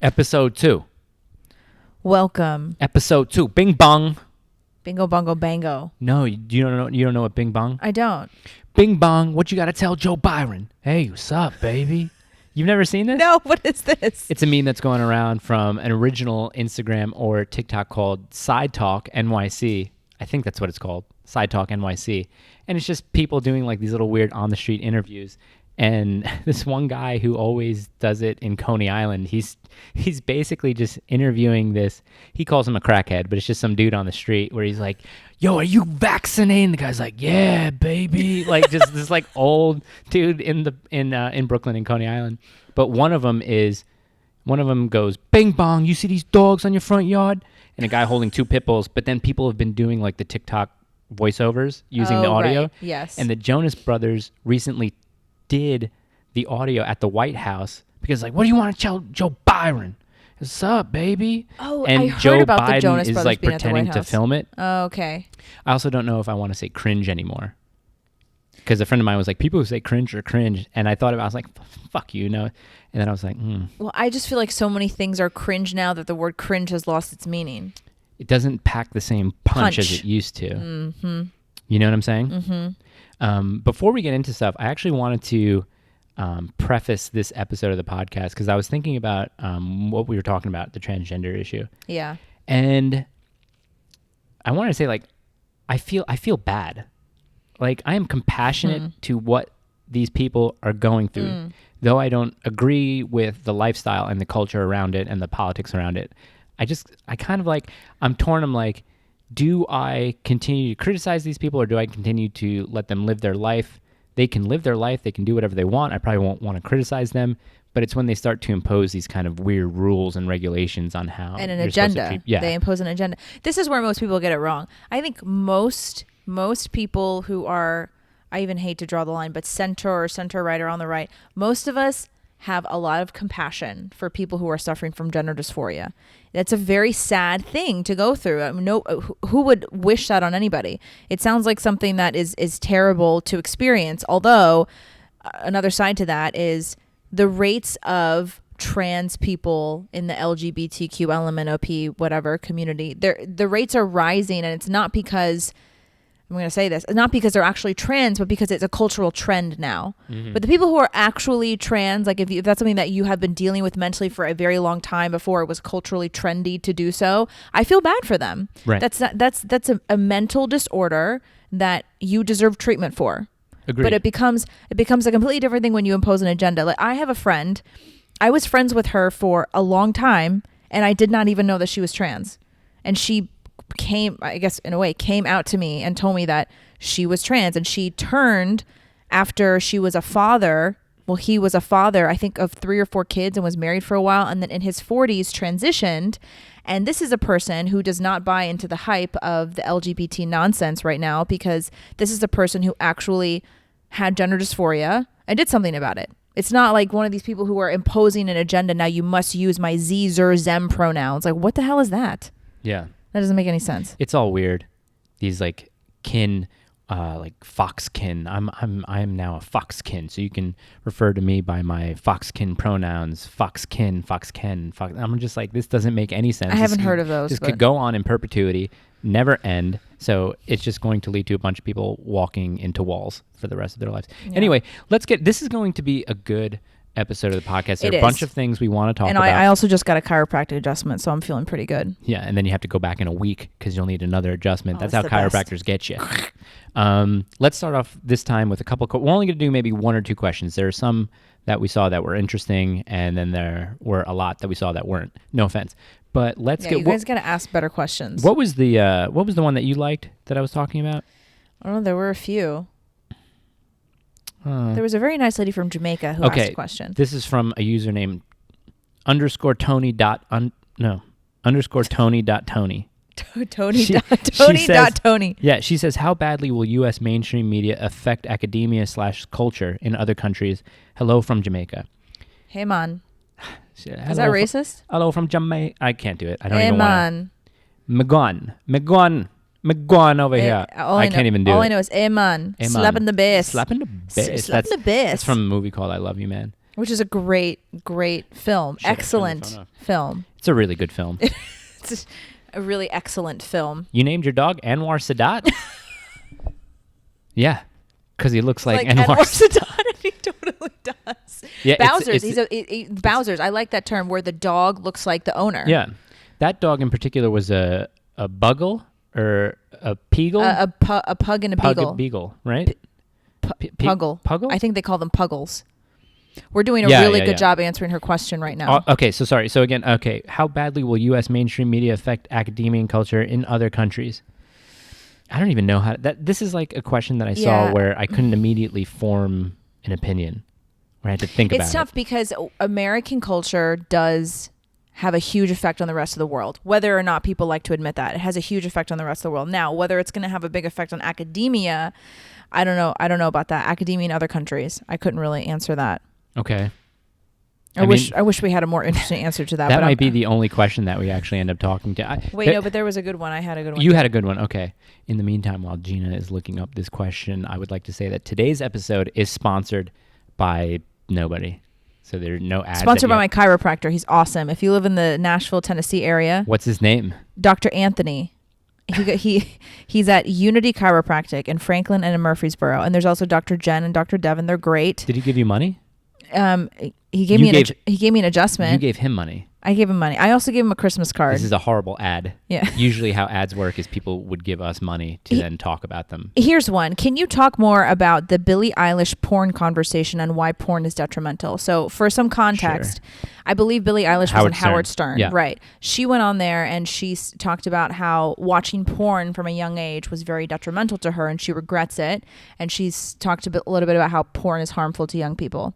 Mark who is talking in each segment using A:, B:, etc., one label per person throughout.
A: Episode 2.
B: Welcome.
A: Episode 2. Bing bong.
B: Bingo bongo bango.
A: No, you don't know what bing bong?
B: I don't.
A: Bing bong, what you got to tell Joe Byron? Hey, what's up, baby? You've never seen this?
B: No, what is this?
A: It's a meme that's going around from an original Instagram or TikTok called Side Talk NYC. I think that's what it's called, Side Talk NYC. And it's just people doing like these little weird on the street interviews. And this one guy who always does it in Coney Island, he's basically just interviewing this. He calls him a crackhead, but it's just some dude on the street where he's like, "Yo, are you vaccinated?" And the guy's like, "Yeah, baby." Like just this like old dude in Brooklyn in Coney Island. But one of them goes, "Bing bong, you see these dogs on your front yard?" And a guy holding two pit bulls. But then people have been doing like the TikTok voiceovers using the audio.
B: Right. Yes.
A: And the Jonas Brothers recently did the audio at the White House because like, what do you want to tell Joe Byron? What's up, baby?
B: Oh,
A: and
B: I heard
A: Joe
B: about
A: Biden
B: the Jonas
A: is
B: Brothers
A: like
B: being at the
A: pretending
B: White
A: to
B: House.
A: film it.
B: Oh, okay.
A: I also don't know if I want to say cringe anymore because a friend of mine was like, people who say cringe are cringe, and I thought about it, I was like, fuck you, no. And then I was like,
B: Well, I just feel like so many things are cringe now that the word cringe has lost its meaning.
A: It doesn't pack the same punch as it used to.
B: Mm-hmm.
A: You know what I'm saying?
B: Mm-hmm.
A: Before we get into stuff, I actually wanted to preface this episode of the podcast because I was thinking about what we were talking about, the transgender issue.
B: Yeah.
A: And I wanted to say, like, I feel bad. Like, I am compassionate to what these people are going through, though I don't agree with the lifestyle and the culture around it and the politics around it. I kind of like, I'm torn. I'm like, do I continue to criticize these people or do I continue to let them live their life? They can live their life. They can do whatever they want. I probably won't want to criticize them, but it's when they start to impose these kind of weird rules and regulations on how
B: And an
A: you're supposed to
B: agenda.
A: treat- yeah.
B: They impose an agenda. This is where most people get it wrong. I think most people who are, I even hate to draw the line, but center right or on the right, most of us have a lot of compassion for people who are suffering from gender dysphoria. That's a very sad thing to go through. I mean, who would wish that on anybody? It sounds like something that is terrible to experience. Although another side to that is the rates of trans people in the LGBTQ, LMNOP, whatever community, the rates are rising, and it's not because I'm going to say this, not because they're actually trans, but because it's a cultural trend now. Mm-hmm. But the people who are actually trans, like if that's something that you have been dealing with mentally for a very long time before it was culturally trendy to do so, I feel bad for them.
A: Right.
B: That's a mental disorder that you deserve treatment for.
A: Agreed.
B: But it becomes a completely different thing when you impose an agenda. Like I have a friend, I was friends with her for a long time, and I did not even know that she was trans. And she came out to me and told me that she was trans, and she turned after she was a father. Well, he was a father, I think, of 3 or 4 kids and was married for a while, and then in his 40s transitioned. And this is a person who does not buy into the hype of the LGBT nonsense right now, because this is a person who actually had gender dysphoria and did something about it. It's not like one of these people who are imposing an agenda. Now you must use my Z, Zer, Zem pronouns. Like, what the hell is that?
A: Yeah.
B: That doesn't make any sense.
A: It's all weird. These like kin, like foxkin. I am now a foxkin, so you can refer to me by my foxkin pronouns. Foxkin, foxken, fox. I'm just like, this doesn't make any sense.
B: I haven't heard of those.
A: This could go on in perpetuity, never end. So it's just going to lead to a bunch of people walking into walls for the rest of their lives. Yeah. Anyway, this is going to be a good episode of the podcast. There are a bunch of things we want to talk about.
B: And I also just got a chiropractic adjustment, so I'm feeling pretty good.
A: Yeah, and then you have to go back in a week because you'll need another adjustment. That's how chiropractors get you. Let's start off this time with a couple. We're only going to do maybe 1 or 2 questions. There are some that we saw that were interesting, and then there were a lot that we saw that weren't. No offense, but let's get.
B: You guys got to ask better questions.
A: What was the one that you liked that I was talking about?
B: Oh, there were a few. There was a very nice lady from Jamaica who asked a question.
A: This is from a username _Tony. _Tony.Tony.
B: Tony.
A: Yeah, she says, how badly will U.S. mainstream media affect academia/culture in other countries? Hello from Jamaica.
B: Hey, man. Is that racist?
A: Hello from Jamaica. I can't do it. I don't even want to.
B: Man.
A: McGon over here. I can't even do it.
B: All I know is, man. Slapping the bass.
A: Slapping the bass.
B: Slapping the bass.
A: That's from a movie called I Love You, Man.
B: which is a great film.
A: Shit, I turned the
B: Excellent
A: phone off.
B: film.
A: It's a really good film.
B: It's a really excellent film.
A: You named your dog Anwar Sadat? Yeah, because he looks like Anwar
B: Sadat, and he totally does.
A: Yeah,
B: Bowser's.
A: it's-
B: Bowser's. I like that term where the dog looks like the owner.
A: Yeah, that dog in particular was a buggle or a peagle.
B: A pug and a beagle.
A: Beagle, right?
B: Puggle.
A: Puggle?
B: I think they call them puggles. We're doing a
A: Yeah,
B: really
A: yeah,
B: good
A: yeah.
B: job answering her question right now.
A: Okay, so sorry. So again, okay, how badly will U.S. mainstream media affect academia and culture in other countries? I don't even know how this is like a question that I saw where I couldn't immediately form an opinion, where I had to think about it.
B: It's tough because American culture does have a huge effect on the rest of the world, whether or not people like to admit that. It has a huge effect on the rest of the world. Now, whether it's going to have a big effect on academia, I don't know. I don't know about that. Academia in other countries, I couldn't really answer that.
A: Okay.
B: I wish we had a more interesting answer to that.
A: That
B: but
A: might be the only question that we actually end up talking to.
B: No, but there was a good one. I had a good one.
A: You had a good one. Okay. In the meantime, while Gina is looking up this question, I would like to say that today's episode is sponsored by nobody. So there are no ads.
B: Sponsored by my chiropractor. He's awesome. If you live in the Nashville, Tennessee area.
A: What's his name?
B: Dr. Anthony. He's at Unity Chiropractic in Franklin and in Murfreesboro. And there's also Dr. Jen and Dr. Devin. They're great.
A: Did he give you money?
B: He gave me an adjustment.
A: You gave him money.
B: I gave him money. I also gave him a Christmas card.
A: This is a horrible ad.
B: Yeah.
A: Usually how ads work is people would give us money to then talk about them.
B: Here's one. Can you talk more about the Billie Eilish porn conversation and why porn is detrimental? So for some context,
A: Sure.
B: I believe Billie Eilish was in Howard Stern.
A: Yeah.
B: Right. She went on there and she talked about how watching porn from a young age was very detrimental to her and she regrets it. And she's talked a little bit about how porn is harmful to young people.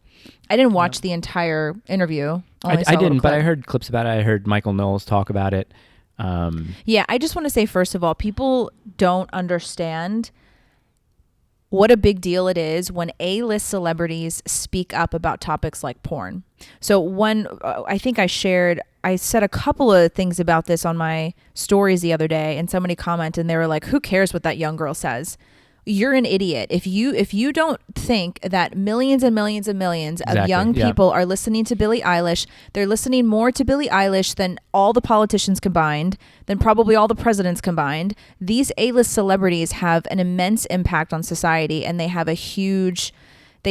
B: I didn't watch the entire interview.
A: I didn't, but I heard clips about it. I heard Michael Knowles talk about it.
B: Yeah, I just want to say, first of all, people don't understand what a big deal it is when A-list celebrities speak up about topics like porn. So I think I said a couple of things about this on my stories the other day, and somebody commented and they were like, who cares what that young girl says? You're an idiot. If you don't think that millions and millions and millions of young people are listening to Billie Eilish, they're listening more to Billie Eilish than all the politicians combined, than probably all the presidents combined. These A-list celebrities have an immense impact on society, and they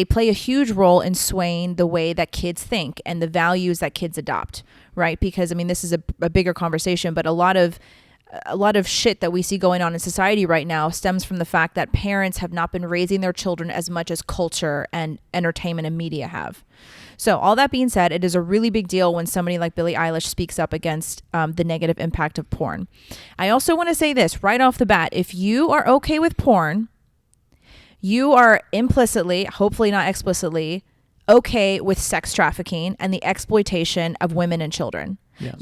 B: play a huge role in swaying the way that kids think and the values that kids adopt, right? Because, I mean, this is a bigger conversation, but a lot of shit that we see going on in society right now stems from the fact that parents have not been raising their children as much as culture and entertainment and media have. So all that being said, it is a really big deal when somebody like Billie Eilish speaks up against the negative impact of porn. I also want to say this right off the bat. If you are okay with porn, you are implicitly, hopefully not explicitly, okay with sex trafficking and the exploitation of women and children. Yeah.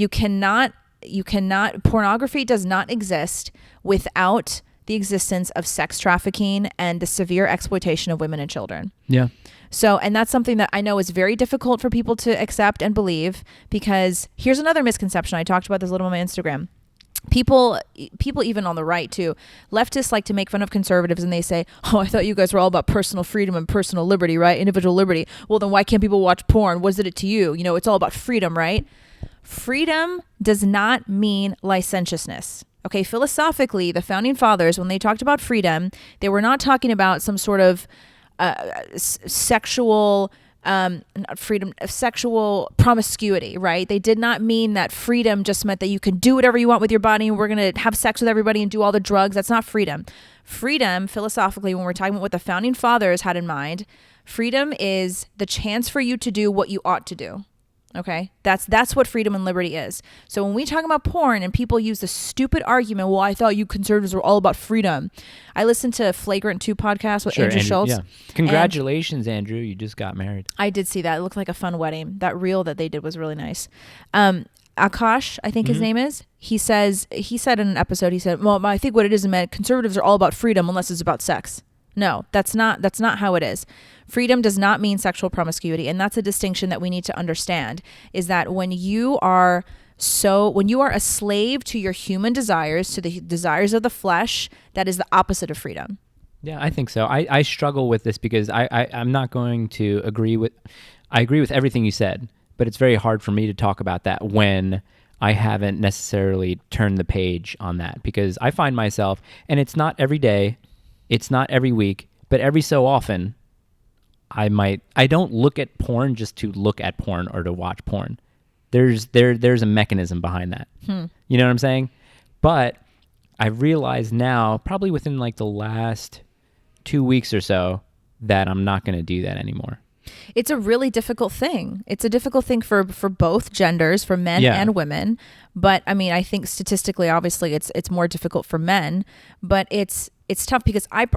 B: Pornography does not exist without the existence of sex trafficking and the severe exploitation of women and children. Yeah. So, and that's something that I know is very difficult for people to accept and believe, because here's another misconception. I talked about this a little on my Instagram. People even on the right too, leftists like to make fun of conservatives and they say, oh, I thought you guys were all about personal freedom and personal liberty, right? Individual liberty. Well, then why can't people watch porn? What is it to you? You know, it's all about freedom, right? Freedom does not mean licentiousness. Okay, philosophically, the founding fathers, when they talked about freedom, they were not talking about some sort of sexual promiscuity, right? They did not mean that freedom just meant that you can do whatever you want with your body and we're going to have sex with everybody and do all the drugs. That's not freedom. Freedom, philosophically, when we're talking about what the founding fathers had in mind, freedom is the chance for you to do what you ought to do. Okay, that's what freedom and liberty is. So when we talk about porn and people use the stupid argument, well, I thought you conservatives were all about freedom. I listened to Flagrant 2 podcast with Andrew Schultz. Yeah.
A: Congratulations, Andrew. You just got married.
B: I did see that. It looked like a fun wedding. That reel that they did was really nice. Akash, I think his name is. He said in an episode, he said, well, I think what it is, man, conservatives are all about freedom unless it's about sex. No, that's not how it is. Freedom does not mean sexual promiscuity. And that's a distinction that we need to understand, is that when you are a slave to your human desires, to the desires of the flesh, that is the opposite of freedom.
A: Yeah, I think so. I struggle with this because I'm not going to agree with, I agree with everything you said, but it's very hard for me to talk about that when I haven't necessarily turned the page on that, because I find myself, and it's not every day, it's not every week, but every so often, I don't look at porn just to look at porn or to watch porn. There's a mechanism behind that. You know what I'm saying? But I realize now, probably within like the last 2 weeks or so, that I'm not going to do that anymore.
B: It's a really difficult thing. It's a difficult thing for both genders, for men and women. But I mean, I think statistically, obviously, it's more difficult for men. But it's tough because I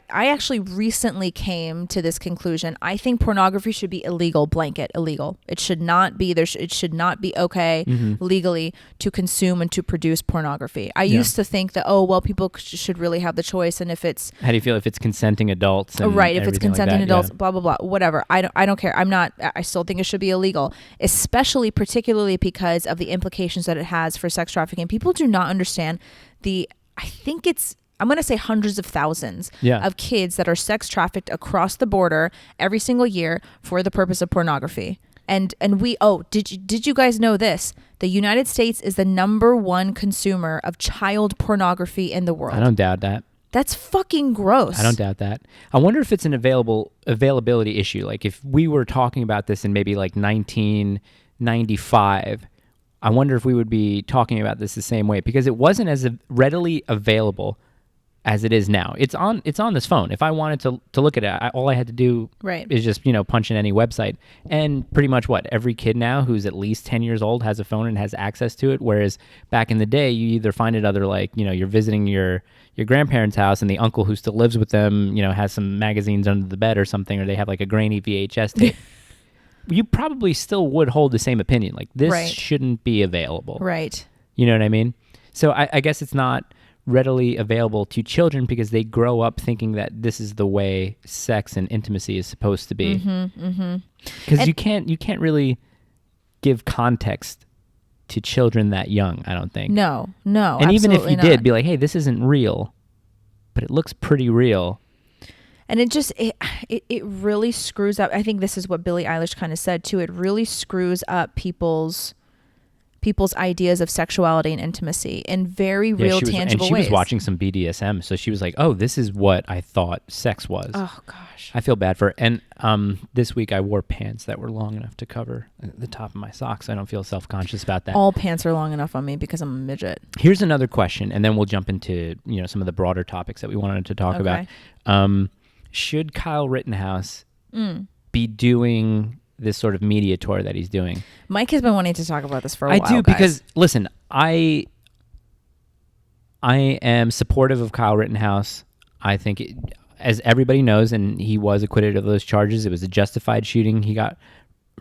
B: actually recently came to this conclusion. I think pornography should be illegal, blanket illegal. It should not be it should not be okay legally to consume and to produce pornography. I used to think that, people should really have the choice, and if it's,
A: how do you feel if it's consenting adults? And
B: right, if it's consenting
A: like that,
B: adults, blah blah blah, whatever. I don't care. I still think it should be illegal, particularly because of the implications that it has for sex trafficking. People do not understand I'm going to say hundreds of thousands of kids that are sex trafficked across the border every single year for the purpose of pornography. And did you guys know this? The United States is the #1 consumer of child pornography in the world.
A: I don't doubt that.
B: That's fucking gross.
A: I don't doubt that. I wonder if it's an availability issue. Like if we were talking about this in maybe like 1995, I wonder if we would be talking about this the same way, because it wasn't as readily available as it is now. It's on this phone. If I wanted to look at it, all I had to do is just, punch in any website. And pretty much every kid now who's at least 10 years old has a phone and has access to it. Whereas back in the day, you either find it other, like, you're visiting your grandparents' house and the uncle who still lives with them, has some magazines under the bed or something, or they have like a grainy VHS tape. You probably still would hold the same opinion. Like, this shouldn't be available.
B: Right.
A: You know what I mean? So I guess it's not readily available to children because they grow up thinking that this is the way sex and intimacy is supposed to be. Because you can't really give context to children that young, I don't think.
B: No,
A: and even if you did, be like, hey, this isn't real, but it looks pretty real.
B: And it really screws up. I think this is what Billie Eilish kind of said too. It really screws up people's ideas of sexuality and intimacy in very real, tangible ways.
A: And she was watching some BDSM, so she was like, oh, this is what I thought sex was.
B: Oh, gosh.
A: I feel bad for her. And this week I wore pants that were long enough to cover the top of my socks. I don't feel self-conscious about that.
B: All pants are long enough on me because I'm a midget.
A: Here's another question, and then we'll jump into some of the broader topics that we wanted to talk about. Should Kyle Rittenhouse be doing this sort of media tour that he's doing?
B: Mike has been wanting to talk about this for a while.
A: I do, because listen, I am supportive of Kyle Rittenhouse. I think, as everybody knows, and he was acquitted of those charges, it was a justified shooting. He got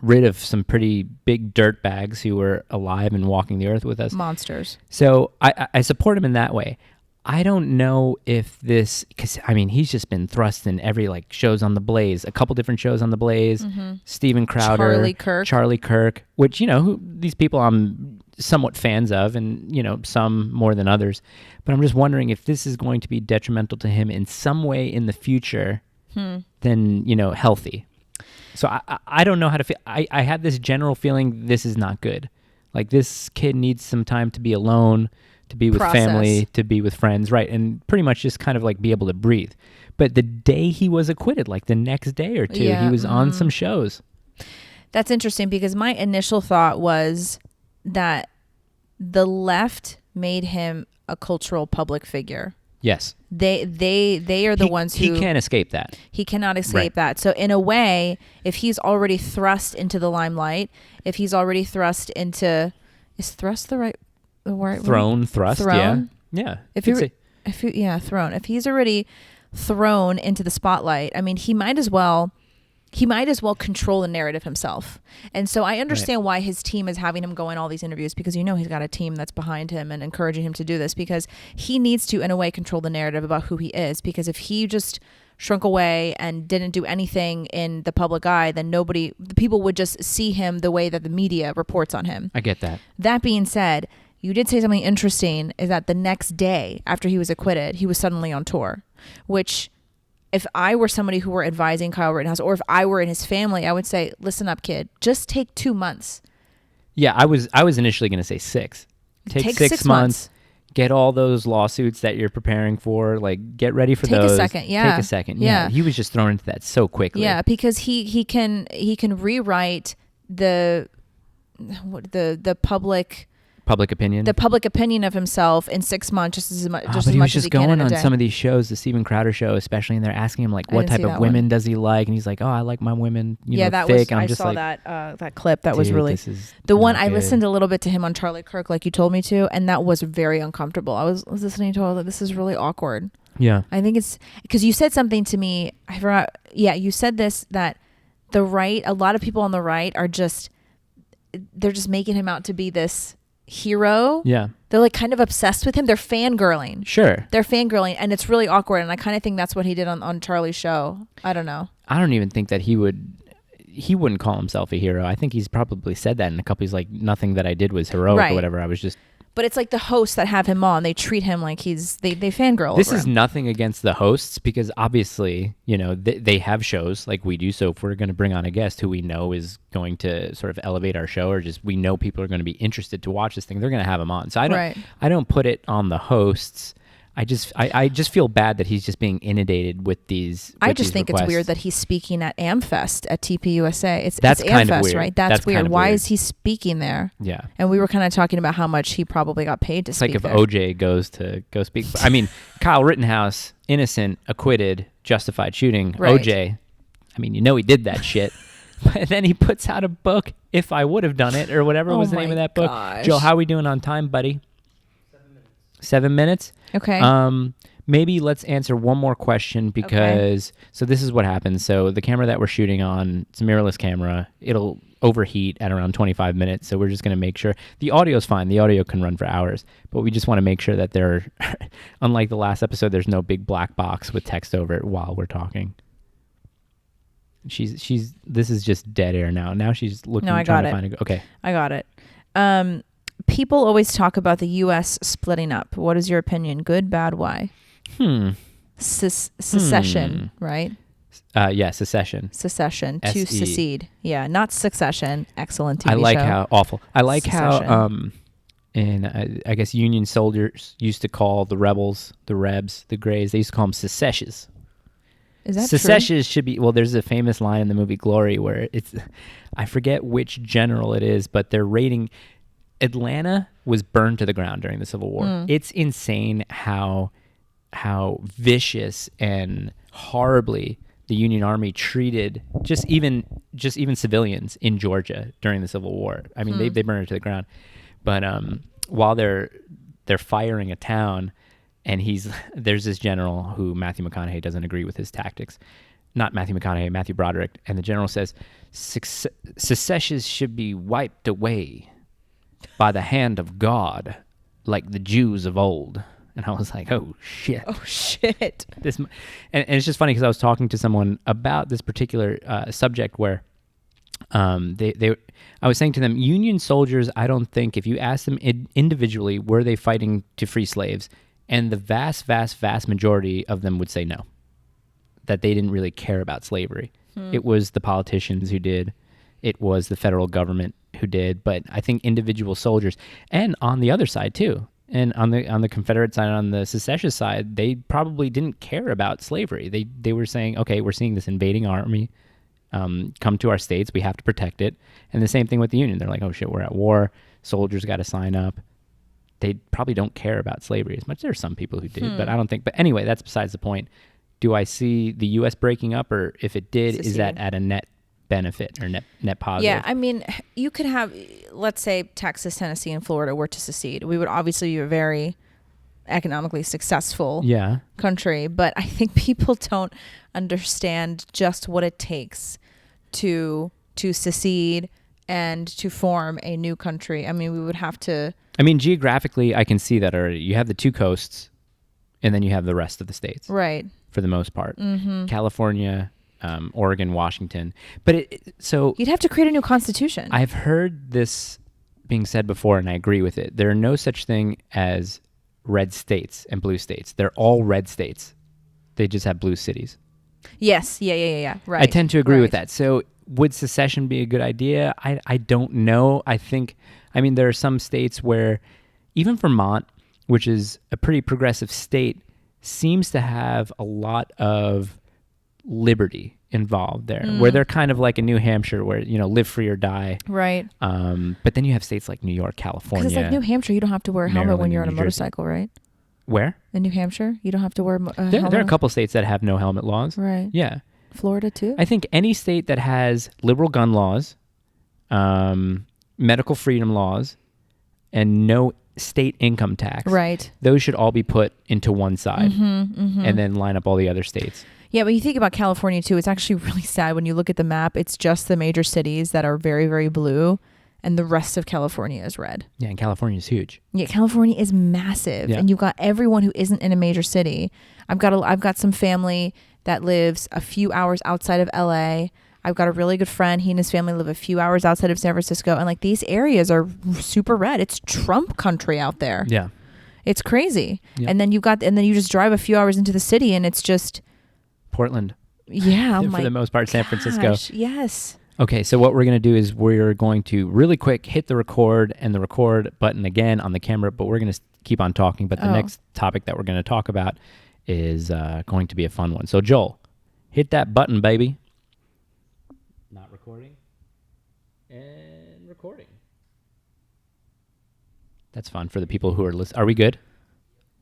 A: rid of some pretty big dirt bags who were alive and walking the earth with us.
B: Monsters.
A: So I support him in that way. I don't know if this, because he's just been thrust in every shows on the Blaze, a couple different shows on the Blaze, Steven Crowder, Charlie Kirk, which, these people I'm somewhat fans of, and, some more than others. But I'm just wondering if this is going to be detrimental to him in some way in the future than, healthy. So I don't know how to feel. I have this general feeling this is not good. Like, this kid needs some time to be alone, to be with family, to be with friends, right? And pretty much just kind of be able to breathe. But the day he was acquitted, the next day or two, he was on some shows.
B: That's interesting, because my initial thought was that the left made him a cultural public figure.
A: Yes.
B: They are the ones who...
A: He can't escape that.
B: He cannot escape that. So in a way, if he's already thrust into the limelight, if he's already thrust into... Is thrust the right...
A: Thrown, thrust,
B: thrown?
A: Yeah.
B: Thrown. If he's already thrown into the spotlight, he might as well control the narrative himself. And so I understand why his team is having him go in all these interviews, because he's got a team that's behind him and encouraging him to do this, because he needs to, in a way, control the narrative about who he is. Because if he just shrunk away and didn't do anything in the public eye, then the people would just see him the way that the media reports on him.
A: I get that.
B: That being said, you did say something interesting, is that the next day after he was acquitted, he was suddenly on tour, which if I were somebody who were advising Kyle Rittenhouse, or if I were in his family, I would say, listen up, kid, just take 2 months.
A: Yeah, I was initially going to say 6. Take 6 months. Get all those lawsuits that you're preparing for. Like, get ready for those.
B: Take a second. Yeah.
A: Take a second. Yeah. He was just thrown into that so quickly.
B: Yeah, because he can rewrite the public
A: opinion.
B: The public opinion of himself in 6 months, just as much
A: but
B: as
A: he was
B: much as
A: just
B: he can
A: going
B: in a
A: on
B: day.
A: some of these shows, the Steven Crowder show especially, and they're asking him like, what type of women does he like? And he's like, oh, I like my women,
B: that
A: thick.
B: was.
A: I'm
B: I
A: just
B: saw
A: like,
B: that clip. That was really the one. I listened a little bit to him on Charlie Kirk, like you told me to, and that was very uncomfortable. I was listening to all that. This is really awkward.
A: Yeah,
B: I think it's because you said something to me. I forgot. Yeah, you said this, that the right, a lot of people on the right are just, they're just making him out to be this hero.
A: Yeah.
B: They're like kind of obsessed with him. They're fangirling.
A: Sure.
B: They're fangirling, and it's really awkward. And I kind of think that's what he did on Charlie's show. I don't know.
A: I don't even think that he wouldn't call himself a hero. I think he's probably said that in a couple. He's like, nothing that I did was heroic or whatever. I was just.
B: But it's like the hosts that have him on, they treat him like they fangirl.
A: This
B: over
A: is
B: him.
A: nothing against the hosts, because obviously, they have shows like we do. So if we're going to bring on a guest who we know is going to sort of elevate our show, or just we know people are going to be interested to watch this thing, they're going to have him on. So I don't put it on the hosts. I just feel bad that he's just being inundated with these.
B: I just think
A: requests.
B: it's weird that he's speaking at AmFest at TPUSA. It's
A: kind
B: AmFest,
A: of weird,
B: right? That's weird.
A: Kind of
B: Why
A: weird.
B: is he speaking there?
A: Yeah.
B: And we were kind of talking about how much he probably got paid to
A: it's
B: speak
A: like if
B: there.
A: OJ goes to go speak. I mean, Kyle Rittenhouse, innocent, acquitted, justified shooting.
B: Right.
A: OJ, I mean, he did that shit. But then he puts out a book, If I Would Have Done It, or whatever was the name of that book. Joe, how are we doing on time, buddy? 7 minutes?
B: Okay.
A: Maybe let's answer one more question, because so this is what happens. So the camera that we're shooting on, it's a mirrorless camera. It'll overheat at around 25 minutes. So we're just going to make sure the audio's fine. The audio can run for hours, but we just want to make sure that there, unlike the last episode, there's no big black box with text over it while we're talking. This is just dead air now. Now she's looking.
B: No, I got it.
A: Okay.
B: I got it. People always talk about the U.S. splitting up. What is your opinion? Good, bad, why? Secession, right?
A: Yeah, secession.
B: Secession, to
A: S-E.
B: secede. Yeah, not Succession. Excellent TV
A: I like
B: show.
A: how awful. I like
B: Secession.
A: how and I guess Union soldiers used to call the rebels, the Rebs, the Greys. They used to call them secessions.
B: Is that
A: secessions should be, well, there's a famous line in the movie Glory where it's, I forget which general it is, but they're rating, Atlanta was burned to the ground during the Civil War. It's insane how vicious and horribly the Union Army treated just even civilians in Georgia during the Civil War. I mean, they burned it to the ground. But while they're firing a town, and there's this general who Matthew McConaughey doesn't agree with his tactics. Not Matthew McConaughey, Matthew Broderick. And the general says, secessions should be wiped away by the hand of God, like the Jews of old. And I was like, oh, shit.
B: Oh, shit.
A: And it's just funny because I was talking to someone about this particular subject where I was saying to them, Union soldiers, I don't think, if you ask them individually, were they fighting to free slaves? And the vast, vast, vast majority of them would say no, that they didn't really care about slavery. It was the politicians who did. It was the federal government who did. But I think individual soldiers, and on the other side too, and on the Confederate side, on the secession side, they probably didn't care about slavery. They were saying, okay, we're seeing this invading army come to our states. We have to protect it. And the same thing with the Union. They're like, oh shit, we're at war. Soldiers got to sign up. They probably don't care about slavery as much. There are some people who did, but I don't think. But anyway, that's besides the point. Do I see the U.S. breaking up, or if it did, is that at a net benefit or net positive?
B: Yeah, I mean, you could have, let's say, Texas, Tennessee, and Florida were to secede. We would obviously be a very economically successful country, but I think people don't understand just what it takes to secede and to form a new country. I mean, we would have to.
A: I mean, geographically, I can see that already. You have the two coasts, and then you have the rest of the states.
B: Right.
A: For the most part. California, Oregon, Washington. But so...
B: You'd have to create a new constitution.
A: I've heard this being said before, and I agree with it. There are no such thing as red states and blue states. They're all red states. They just have blue cities.
B: Yes. Yeah. Right.
A: I tend to agree with
B: Right.
A: that. So would secession be a good idea? I don't know. I mean, there are some states where even Vermont, which is a pretty progressive state, seems to have a lot of liberty involved there, where they're kind of like a New Hampshire where, live free or die.
B: Right.
A: But then you have states like New York, California.
B: Because it's like New Hampshire, you don't have to wear a helmet when
A: Maryland,
B: you're on a
A: New Jersey.
B: motorcycle, right?
A: Where?
B: In New Hampshire, you don't have to wear a helmet.
A: There are a couple states that have no helmet laws.
B: Right.
A: Yeah.
B: Florida too?
A: I think any state that has liberal gun laws, medical freedom laws, and no state income tax,
B: Right.
A: those should all be put into one side and then line up all the other states.
B: Yeah, but you think about California too, it's actually really sad when you look at the map. It's just the major cities that are very, very blue, and the rest of California is red.
A: Yeah, and California is huge.
B: Yeah, California is massive,
A: Yeah.
B: and you've got everyone who isn't in a major city. I've got some family that lives a few hours outside of LA. I've got a really good friend. He and his family live a few hours outside of San Francisco, and like these areas are super red. It's Trump country out there.
A: Yeah.
B: It's crazy.
A: Yeah.
B: And then you just drive a few hours into the city, and it's just
A: Portland.
B: yeah.
A: For the most part, San Francisco.
B: Gosh, yes.
A: Okay, so what we're going to do is we're going to really quick hit the record and the record button again on the camera, but we're going to keep on talking. But the next topic that we're going to talk about is going to be a fun one. So Joel, hit that button, baby. Not recording. And recording. That's fun for the people who are listening. Are we good?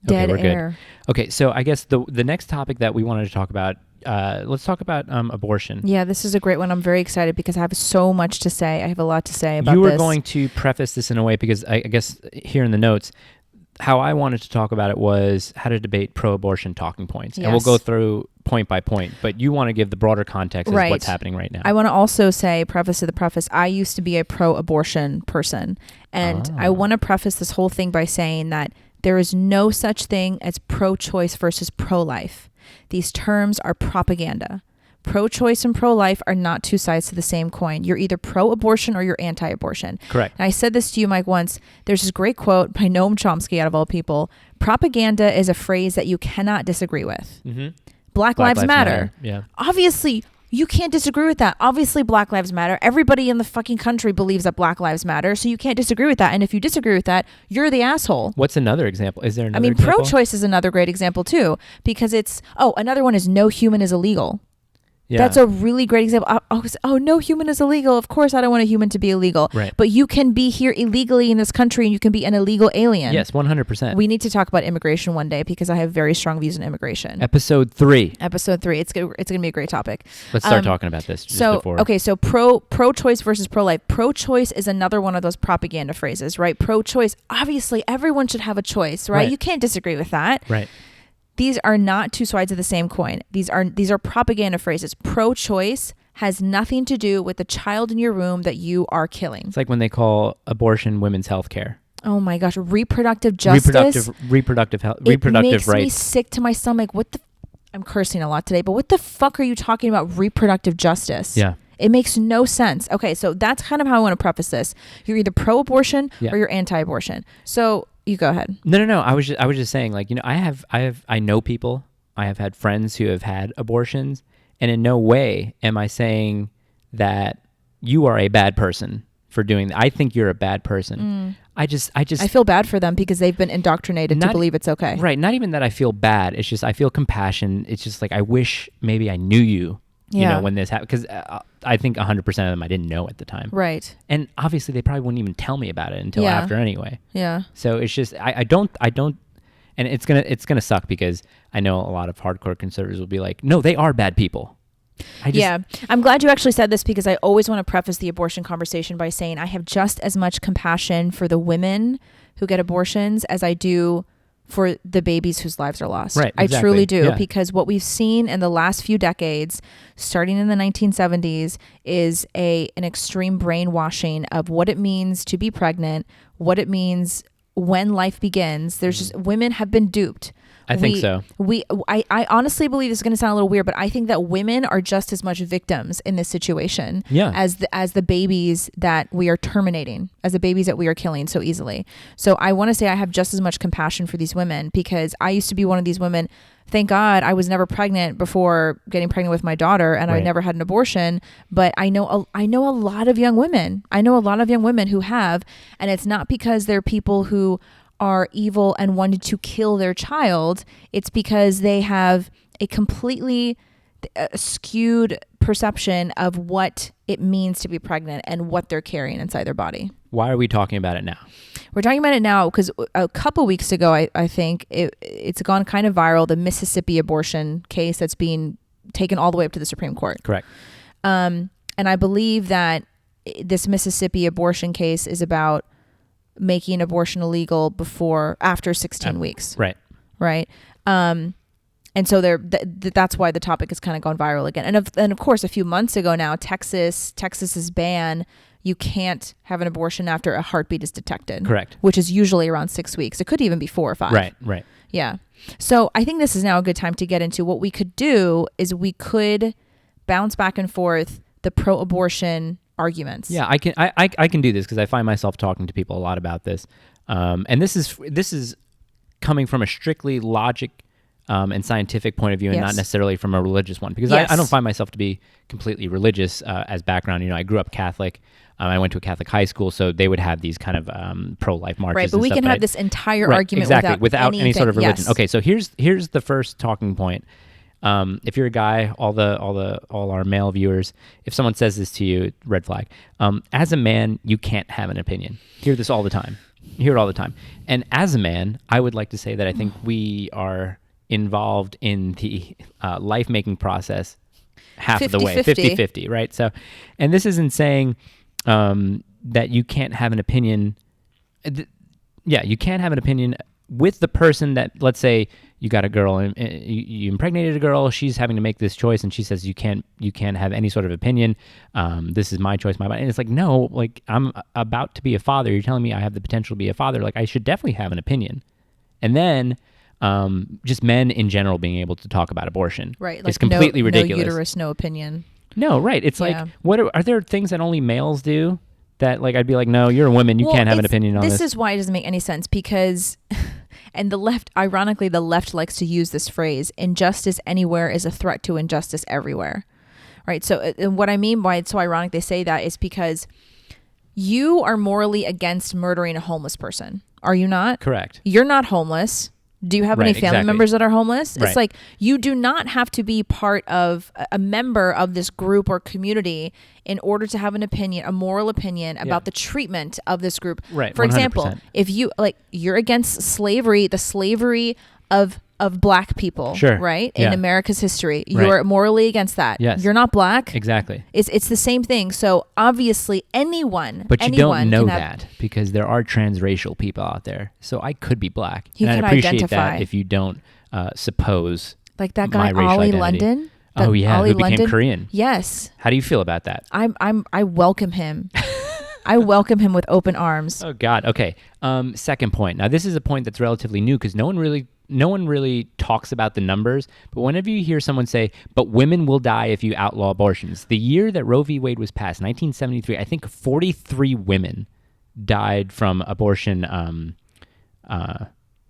B: Dead
A: okay, we're
B: air.
A: good. Okay, so I guess the next topic that we wanted to talk about, let's talk about abortion.
B: Yeah, this is a great one. I'm very excited because I have so much to say. I have a lot to say about this.
A: You were going to preface this in a way because I guess here in the notes, how I wanted to talk about it was how to debate pro-abortion talking points.
B: Yes.
A: And we'll go through point by point, but you want to give the broader context of
B: Right.
A: what's happening right now.
B: I want to also say, preface to the preface, I used to be a pro-abortion person. And I want to preface this whole thing by saying that there is no such thing as pro-choice versus pro-life. These terms are propaganda. Pro-choice and pro-life are not two sides to the same coin. You're either pro-abortion or you're anti-abortion.
A: Correct.
B: And I said this to you, Mike, once. There's this great quote by Noam Chomsky, out of all people. Propaganda is a phrase that you cannot disagree with.
A: Mm-hmm.
B: Black Lives Matter.
A: Yeah.
B: Obviously, you can't disagree with that. Obviously, Black Lives Matter. Everybody in the fucking country believes that Black Lives Matter, so you can't disagree with that. And if you disagree with that, you're the asshole.
A: What's another example? Is there another example?
B: Pro-choice is another great example too, because another one is no human is illegal.
A: Yeah.
B: That's a really great example. No human is illegal. Of course, I don't want a human to be illegal.
A: Right.
B: But you can be here illegally in this country, and you can be an illegal alien.
A: Yes, 100%.
B: We need to talk about immigration one day because I have very strong views on immigration.
A: Episode 3.
B: Episode 3. It's gonna be a great topic.
A: Let's start talking about this. Just before.
B: So pro-choice versus pro-life. Pro-choice is another one of those propaganda phrases, right? Pro-choice. Obviously, everyone should have a choice, right? You can't disagree with that.
A: Right.
B: These are not two sides of the same coin. These are propaganda phrases. Pro-choice has nothing to do with the child in your womb that you are killing.
A: It's like when they call abortion women's health care.
B: Oh my gosh, reproductive justice.
A: Reproductive health,
B: It
A: reproductive
B: makes me
A: rights.
B: sick to my stomach. I'm cursing a lot today, but what the fuck are you talking about reproductive justice?
A: Yeah.
B: It makes no sense. Okay, so that's kind of how I want to preface this. You're either pro-abortion or you're anti-abortion. So you go ahead.
A: No. I was just saying, like, I know people. I have had friends who have had abortions, and in no way am I saying that you are a bad person for doing that. I think you're a bad person. I
B: feel bad for them because they've been indoctrinated to believe it's okay.
A: Right. Not even that I feel bad. It's just I feel compassion. It's just like I wish maybe I knew you. You know, when this happened, because I think 100% of them I didn't know at the time.
B: Right.
A: And obviously they probably wouldn't even tell me about it until after anyway.
B: Yeah.
A: So it's just I don't, and it's gonna suck because I know a lot of hardcore conservatives will be like, no, they are bad people.
B: I'm glad you actually said this because I always want to preface the abortion conversation by saying I have just as much compassion for the women who get abortions as I do for the babies whose lives are lost.
A: Right,
B: I
A: exactly.
B: truly do,
A: Yeah.
B: because what we've seen in the last few decades, starting in the 1970s, is an extreme brainwashing of what it means to be pregnant, what it means when life begins. There's just, women have been duped.
A: I think so.
B: I honestly believe this is going to sound a little weird, but I think that women are just as much victims in this situation as the babies that we are terminating, as the babies that we are killing so easily. So I want to say I have just as much compassion for these women because I used to be one of these women. thank God I was never pregnant before getting pregnant with my daughter, and I
A: Right.
B: never had an abortion. But I know a lot of young women. I know a lot of young women who have, and it's not because they're people who are evil and wanted to kill their child. It's because they have a completely skewed perception of what it means to be pregnant and what they're carrying inside their body.
A: Why are we talking about it now?
B: We're talking about it now because a couple weeks ago, I think it's gone kind of viral, the Mississippi abortion case that's being taken all the way up to the Supreme Court.
A: Correct.
B: And I believe that this Mississippi abortion case is about making abortion illegal after 16 weeks.
A: Right.
B: Right. And so that's why the topic has kind of gone viral again. And of course, a few months ago now, Texas's ban, you can't have an abortion after a heartbeat is detected.
A: Correct.
B: Which is usually around 6 weeks. It could even be 4 or 5.
A: Right.
B: Yeah. So I think this is now a good time to get into what we could do is we could bounce back and forth the pro-abortion arguments.
A: Yeah, I can do this because I find myself talking to people a lot about this. And this is coming from a strictly logic and scientific point of view, and not necessarily from a religious one, because I don't find myself to be completely religious as background. I grew up Catholic. I went to a Catholic high school, so they would have these kind of pro-life marches.
B: Right, but we can have this entire argument
A: without any sort of religion.
B: Yes.
A: Okay, so here's the first talking point. If you're a guy, all our male viewers, if someone says this to you, red flag. As a man, you can't have an opinion. Hear this all the time. You hear it all the time. And as a man, I would like to say that I think we are involved in the life-making process half of the way, 50-50, right? So, and this isn't saying that you can't have an opinion. You can't have an opinion with the person that, let's say you got a girl and you impregnated a girl, she's having to make this choice and she says you can't have any sort of opinion. This is my choice, my body. And it's like, no, like I'm about to be a father. You're telling me I have the potential to be a father. Like I should definitely have an opinion. And then just men in general being able to talk about abortion.
B: Right. Like
A: it's completely ridiculous.
B: No uterus, no opinion.
A: No, right. It's like, are there things that only males do that like, I'd be like, no, you're a woman. You can't have an opinion on this.
B: This is why it doesn't make any sense because, and the left, ironically, the left likes to use this phrase, injustice anywhere is a threat to injustice everywhere. Right. So what I mean by it's so ironic they say that is because you are morally against murdering a homeless person. Are you not?
A: Correct.
B: You're not homeless. Do you have any family members that are homeless?
A: Right.
B: It's like you do not have to be part of a member of this group or community in order to have an opinion, a moral opinion about the treatment of this group.
A: Right.
B: For
A: 100%.
B: example, if you're against slavery, the slavery of Black people,
A: sure,
B: right?
A: Yeah.
B: In America's history, you're morally against that.
A: Yes.
B: You're not Black.
A: Exactly.
B: It's the same thing. So obviously anyone,
A: but you don't know that because there are transracial people out there. So I could be Black.
B: You
A: and
B: can
A: I appreciate
B: identify.
A: that if you don't suppose
B: like that guy
A: my racial
B: Ollie
A: identity.
B: London.
A: Oh yeah,
B: Ollie
A: who became
B: London?
A: Korean.
B: Yes.
A: How do you feel about that?
B: I welcome him. I welcome him with open arms.
A: Oh God. Okay. Second point. Now this is a point that's relatively new because no one really talks about the numbers. But whenever you hear someone say, "But women will die if you outlaw abortions," the year that Roe v. Wade was passed, 1973, I think 43 women died from abortion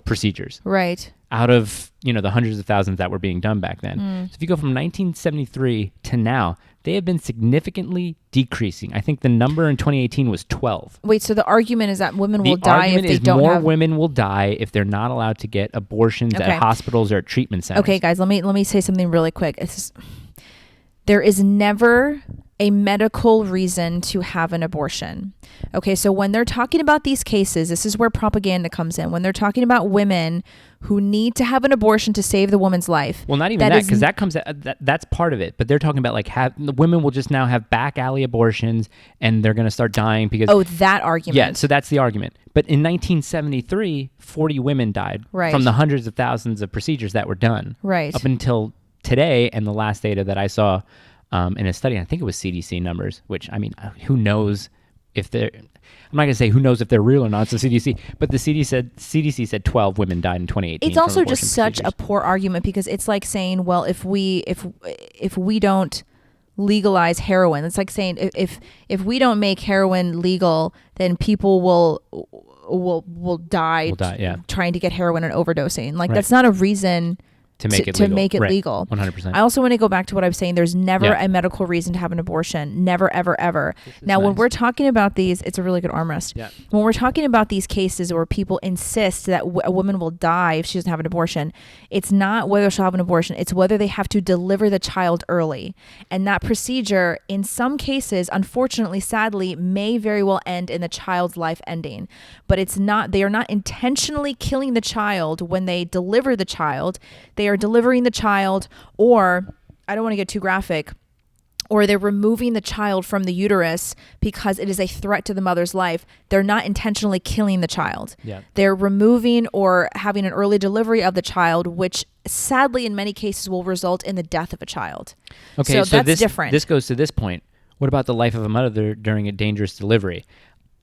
A: procedures.
B: Right.
A: Out of the hundreds of thousands that were being done back then. So if you go from 1973 to now, they have been significantly decreasing. I think the number in 2018 was 12.
B: Wait, so the argument is that women will die if they don't
A: more
B: have...
A: women will die if they're not allowed to get abortions at hospitals or at treatment centers.
B: Okay, guys, let me say something really quick. There is never a medical reason to have an abortion. Okay, so when they're talking about these cases, this is where propaganda comes in. When they're talking about women who need to have an abortion to save the woman's life.
A: Well, not even that, because that's part of it. But they're talking about like the women will just now have back alley abortions and they're going to start dying because...
B: Oh, that argument.
A: Yeah, so that's the argument. But in 1973, 40 women died from the hundreds of thousands of procedures that were done.
B: Right.
A: Up until today, and the last data that I saw in a study, I think it was CDC numbers, which, I mean, who knows if they're... I'm not going to say who knows if they're real or not. It's the CDC. But the CDC said 12 women died in 2018.
B: It's also just such a poor argument because it's like saying, well, if we don't legalize heroin, it's like saying if we don't make heroin legal, then people will die
A: yeah.
B: trying to get heroin and overdosing. Like that's not a reason
A: to make it legal.
B: Make it
A: right.
B: legal.
A: 100%.
B: I also want to go back to what I was saying. There's never
A: Yeah.
B: a medical reason to have an abortion. Never, ever, ever. Now, when
A: nice.
B: we're talking about these, it's a really good armrest.
A: Yeah.
B: When we're talking about these cases where people insist that a woman will die if she doesn't have an abortion, it's not whether she'll have an abortion. It's whether they have to deliver the child early. And that procedure, in some cases, unfortunately, sadly, may very well end in the child's life ending. But it's not, they are not intentionally killing the child when they deliver the child. They are delivering the child, or I don't want to get too graphic, or they're removing the child from the uterus because it is a threat to the mother's life. They're not intentionally killing the child.
A: Yeah.
B: They're removing or having an early delivery of the child, which sadly in many cases will result in the death of a child.
A: Okay,
B: so that's
A: this,
B: different.
A: This goes to this point. What about the life of a mother during a dangerous delivery?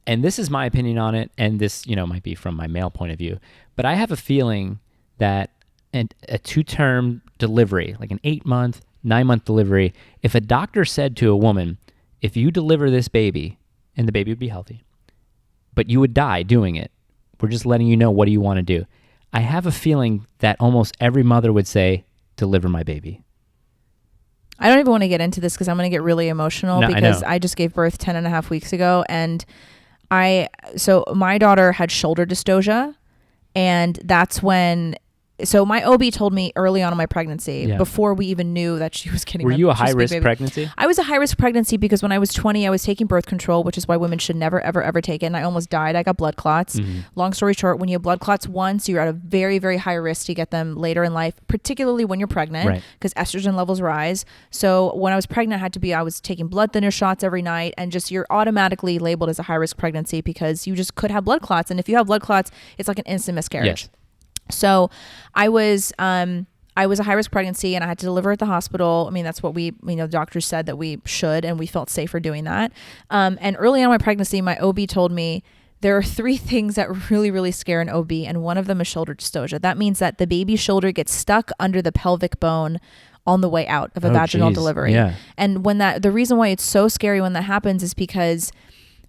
A: And this is my opinion on it, and this, might be from my male point of view, but I have a feeling that a 2-term delivery, like an 8-month, 9-month delivery, if a doctor said to a woman, if you deliver this baby, and the baby would be healthy, but you would die doing it, we're just letting you know, what do you want to do? I have a feeling that almost every mother would say, deliver my baby.
B: I don't even want to get into this because I'm going to get really emotional because I just gave birth 10 and a half weeks ago. And so my daughter had shoulder dystocia, and that's when, so my OB told me early on in my pregnancy, before we even knew that she was getting.
A: Were you a high-risk pregnancy?
B: I was a high-risk pregnancy because when I was 20, I was taking birth control, which is why women should never, ever, ever take it. And I almost died. I got blood clots. Mm-hmm. Long story short, when you have blood clots once, you're at a very, very high risk to get them later in life, particularly when you're pregnant, because estrogen levels rise. So when I was pregnant, I was taking blood thinner shots every night, and just you're automatically labeled as a high-risk pregnancy because you just could have blood clots. And if you have blood clots, it's like an instant miscarriage.
A: Yes.
B: So I was a high-risk pregnancy, and I had to deliver at the hospital. I mean, that's what the doctors said that we should, and we felt safer doing that. And early on in my pregnancy, my OB told me there are 3 things that really, really scare an OB, and one of them is shoulder dystocia. That means that the baby's shoulder gets stuck under the pelvic bone on the way out of a vaginal delivery. Yeah. And the reason why it's so scary when that happens is because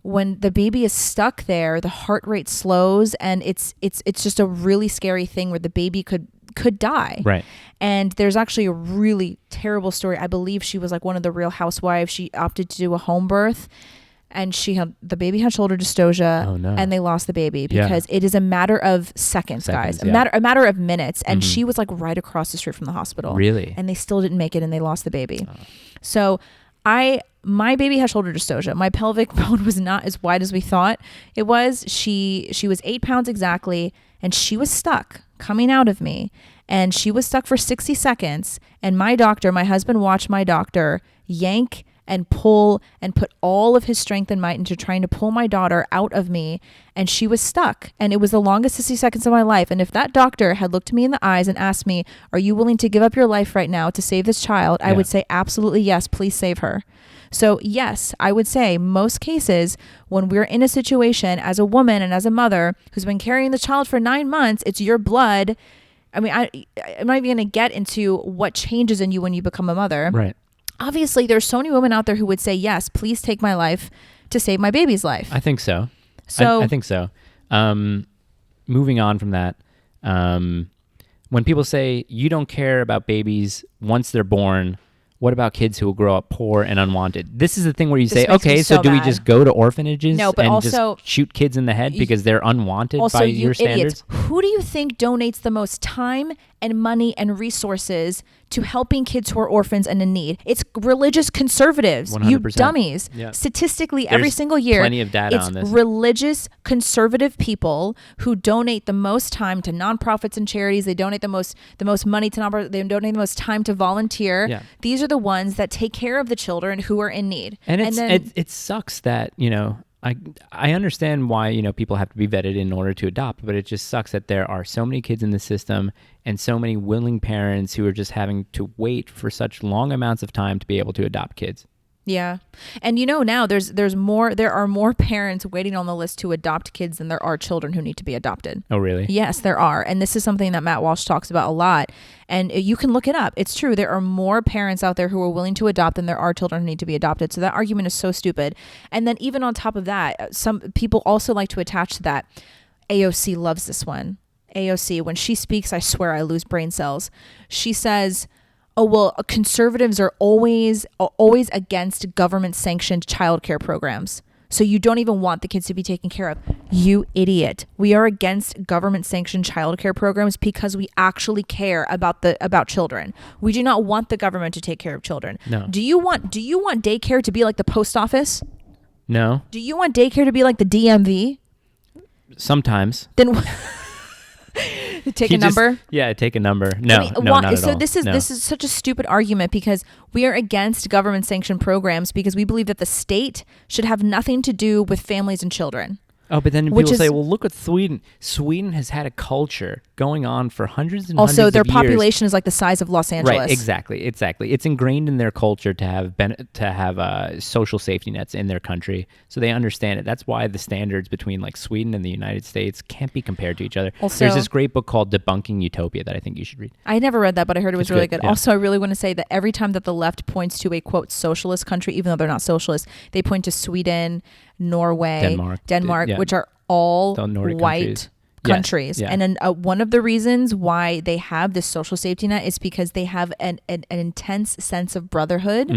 B: when the baby is stuck there, the heart rate slows, and it's just a really scary thing where the baby could die.
A: Right.
B: And there's actually a really terrible story. I believe she was like one of the Real Housewives. She opted to do a home birth, and the baby had shoulder dystocia. Oh, no. And they lost the baby because it is a matter of seconds, guys. A matter of minutes. And she was like right across the street from the hospital. Really? And they still didn't make it, and they lost the baby. Oh. So my baby had shoulder dystocia. My pelvic bone was not as wide as we thought it was. She was 8 pounds exactly, and she was stuck coming out of me, and she was stuck for 60 seconds. And my husband watched my doctor yank and pull and put all of his strength and might into trying to pull my daughter out of me, and she was stuck. And it was the longest 60 seconds of my life. And if that doctor had looked me in the eyes and asked me, are you willing to give up your life right now to save this child? I would say absolutely yes, please save her. So yes, I would say most cases when we're in a situation as a woman and as a mother who's been carrying the child for 9 months, it's your blood. I mean, I'm not even going to get into what changes in you when you become a mother. Right. Obviously, there's so many women out there who would say, yes, please take my life to save my baby's life.
A: I think so. I think so. Moving on from that, when people say you don't care about babies once they're born, what about kids who will grow up poor and unwanted? This is the thing where you say, okay, so do we just go to orphanages and just shoot kids in the head because they're unwanted by your standards?
B: Who do you think donates the most time and money and resources to helping kids who are orphans and in need? It's religious conservatives, 100%. You dummies. Yeah. Statistically, every single year,
A: plenty of data on this.
B: It's religious conservative people who donate the most time to nonprofits and charities. They donate the most money to nonprofits. They donate the most time to volunteer. Yeah. These are the ones that take care of the children who are in need.
A: And it sucks that, I understand why, people have to be vetted in order to adopt, but it just sucks that there are so many kids in the system and so many willing parents who are just having to wait for such long amounts of time to be able to adopt kids.
B: Yeah. And now there are more parents waiting on the list to adopt kids than there are children who need to be adopted.
A: Oh, really?
B: Yes, there are. And this is something that Matt Walsh talks about a lot. And you can look it up. It's true. There are more parents out there who are willing to adopt than there are children who need to be adopted. So that argument is so stupid. And then even on top of that, some people also like to attach to that. AOC loves this one. AOC, when she speaks, I swear I lose brain cells. She says, oh, well, conservatives are always against government sanctioned childcare programs. So you don't even want the kids to be taken care of. You idiot. We are against government sanctioned childcare programs because we actually care about children. We do not want the government to take care of children.
A: No.
B: Do you want daycare to be like the post office?
A: No.
B: Do you want daycare to be like the DMV?
A: Sometimes.
B: Then take a number?
A: Yeah, take a number. No,
B: I mean,
A: not at
B: so
A: all.
B: this is such a stupid argument because we are against government sanctioned programs because we believe that the state should have nothing to do with families and children.
A: Oh, but then people say, well, look at Sweden. Sweden has had a culture going on for hundreds and hundreds of years.
B: Also, their population is like the size of Los Angeles.
A: Right, exactly. It's ingrained in their culture to have social safety nets in their country, so they understand it. That's why the standards between like Sweden and the United States can't be compared to each other. Also, there's this great book called Debunking Utopia that I think you should read.
B: I never read that, but I heard it was really good.
A: Yeah.
B: Also, I really want to say that every time that the left points to a quote socialist country, even though they're not socialist, they point to Sweden, Norway, Denmark,
A: yeah.
B: which are all
A: countries.
B: white countries.
A: Yes. Yeah.
B: And then one of the reasons why they have this social safety net is because they have an intense sense of brotherhood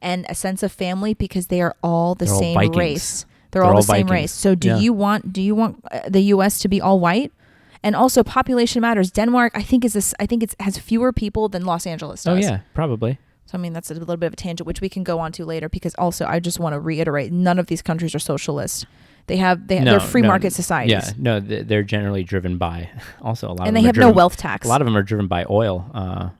B: and a sense of family because they are all the same race. They're all the same race. So do you want the US to be all white? And also population matters. Denmark, I think it has fewer people than Los Angeles does.
A: Oh yeah, probably.
B: So I mean that's a little bit of a tangent which we can go on to later because also I just want to reiterate none of these countries are socialist. They're free market societies.
A: Yeah, no, they're generally driven by also a lot.
B: And
A: of
B: they have no wealth tax.
A: A lot of them are driven by oil.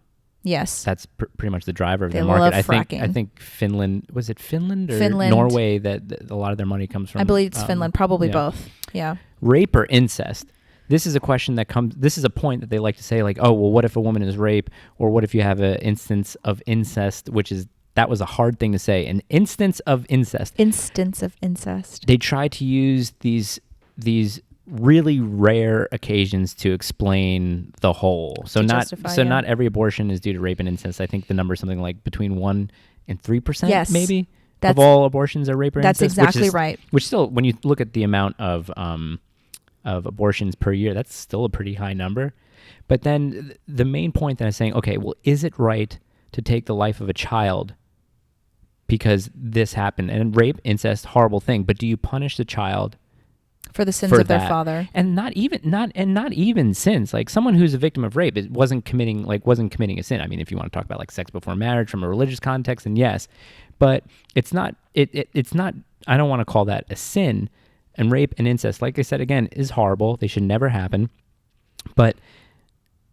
B: Yes,
A: that's pretty much the driver of
B: they
A: the market.
B: Love fracking.
A: I think Finland, was it Finland or
B: Finland.
A: Norway that a lot of their money comes from?
B: I believe it's Finland, probably both. Yeah.
A: Rape or incest. This is a question that comes. This is a point that they like to say, like, oh, well, what if a woman is raped, or what if you have an instance of incest, that was a hard thing to say. An instance of incest.
B: Instance of incest.
A: They try to use these really rare occasions to explain the whole. So not every abortion is due to rape and incest. I think the number is something like between 1% and 3%, maybe, of all abortions are rape or incest.
B: That's exactly right.
A: Which still, when you look at the amount of abortions per year, that's still a pretty high number. But then the main point that I'm saying, okay, well, is it right to take the life of a child because this happened? And rape, incest, horrible thing. But do you punish the child
B: for the sins of their father?
A: And not even sins. Like someone who's a victim of rape wasn't committing a sin. I mean, if you want to talk about like sex before marriage from a religious context, then yes. But it's not. It's not. I don't want to call that a sin. And rape and incest, like I said again, is horrible. They should never happen. But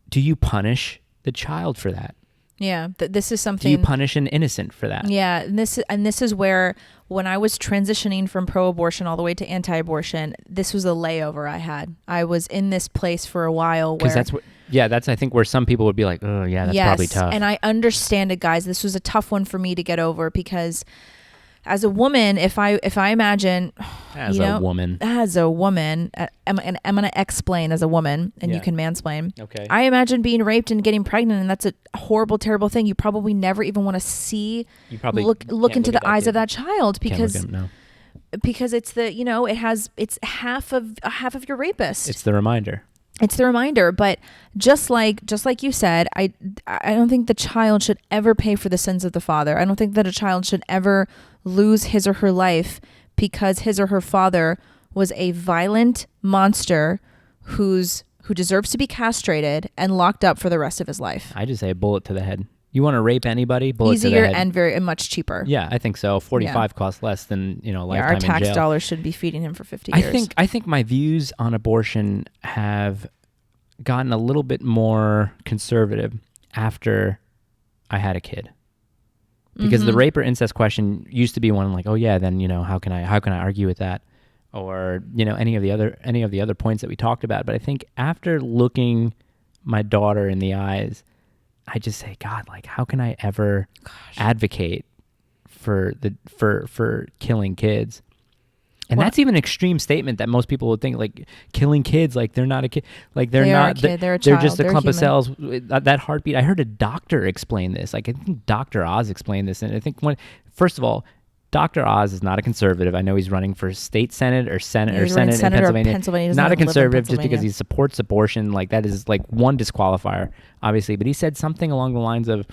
A: do you punish the child for that?
B: Yeah, this is something.
A: Do you punish an innocent for that?
B: Yeah, and this is where when I was transitioning from pro-abortion all the way to anti-abortion, this was a layover I had. I was in this place for a while where
A: that's I think where some people would be like, oh yeah, that's probably tough.
B: And I understand it, guys. This was a tough one for me to get over because as a woman, if I imagine as a woman, I'm going to explain as a woman, and you can mansplain.
A: Okay.
B: I imagine being raped and getting pregnant, and that's a horrible, terrible thing. You probably never even want to see. You probably look into the eyes of that child because it's it's half of your rapist.
A: It's the reminder.
B: It's the reminder, but just like you said, I don't think the child should ever pay for the sins of the father. I don't think that a child should ever lose his or her life because his or her father was a violent monster who deserves to be castrated and locked up for the rest of his life.
A: I just say a bullet to the head. You want to rape anybody? Bullet to the head.
B: Easier and very much cheaper.
A: Yeah, I think so. 45 costs less than a lifetime in jail.
B: Our tax dollars should be feeding him for 50 years.
A: I think my views on abortion have gotten a little bit more conservative after I had a kid. Because the rape or incest question used to be one like, oh yeah, then how can I argue with that, or any of the other points that we talked about. But I think after looking my daughter in the eyes, I just say, God, like how can I ever advocate for killing kids? And that's even an extreme statement that most people would think, like killing kids, like they're not a kid, like they're not,
B: they're a child.
A: They're just a
B: They're
A: clump
B: human.
A: of cells. That heartbeat. I heard a doctor explain this. Like I think Dr. Oz explained this, and I think first of all, Dr. Oz is not a conservative. I know he's running for state senate or senate
B: Yeah,
A: or
B: he's running
A: senate in
B: senator of
A: Pennsylvania.
B: Pennsylvania. He doesn't
A: Not a
B: even live in
A: conservative just because
B: Pennsylvania.
A: he supports abortion. Like that is like one disqualifier, obviously. But he said something along the lines of,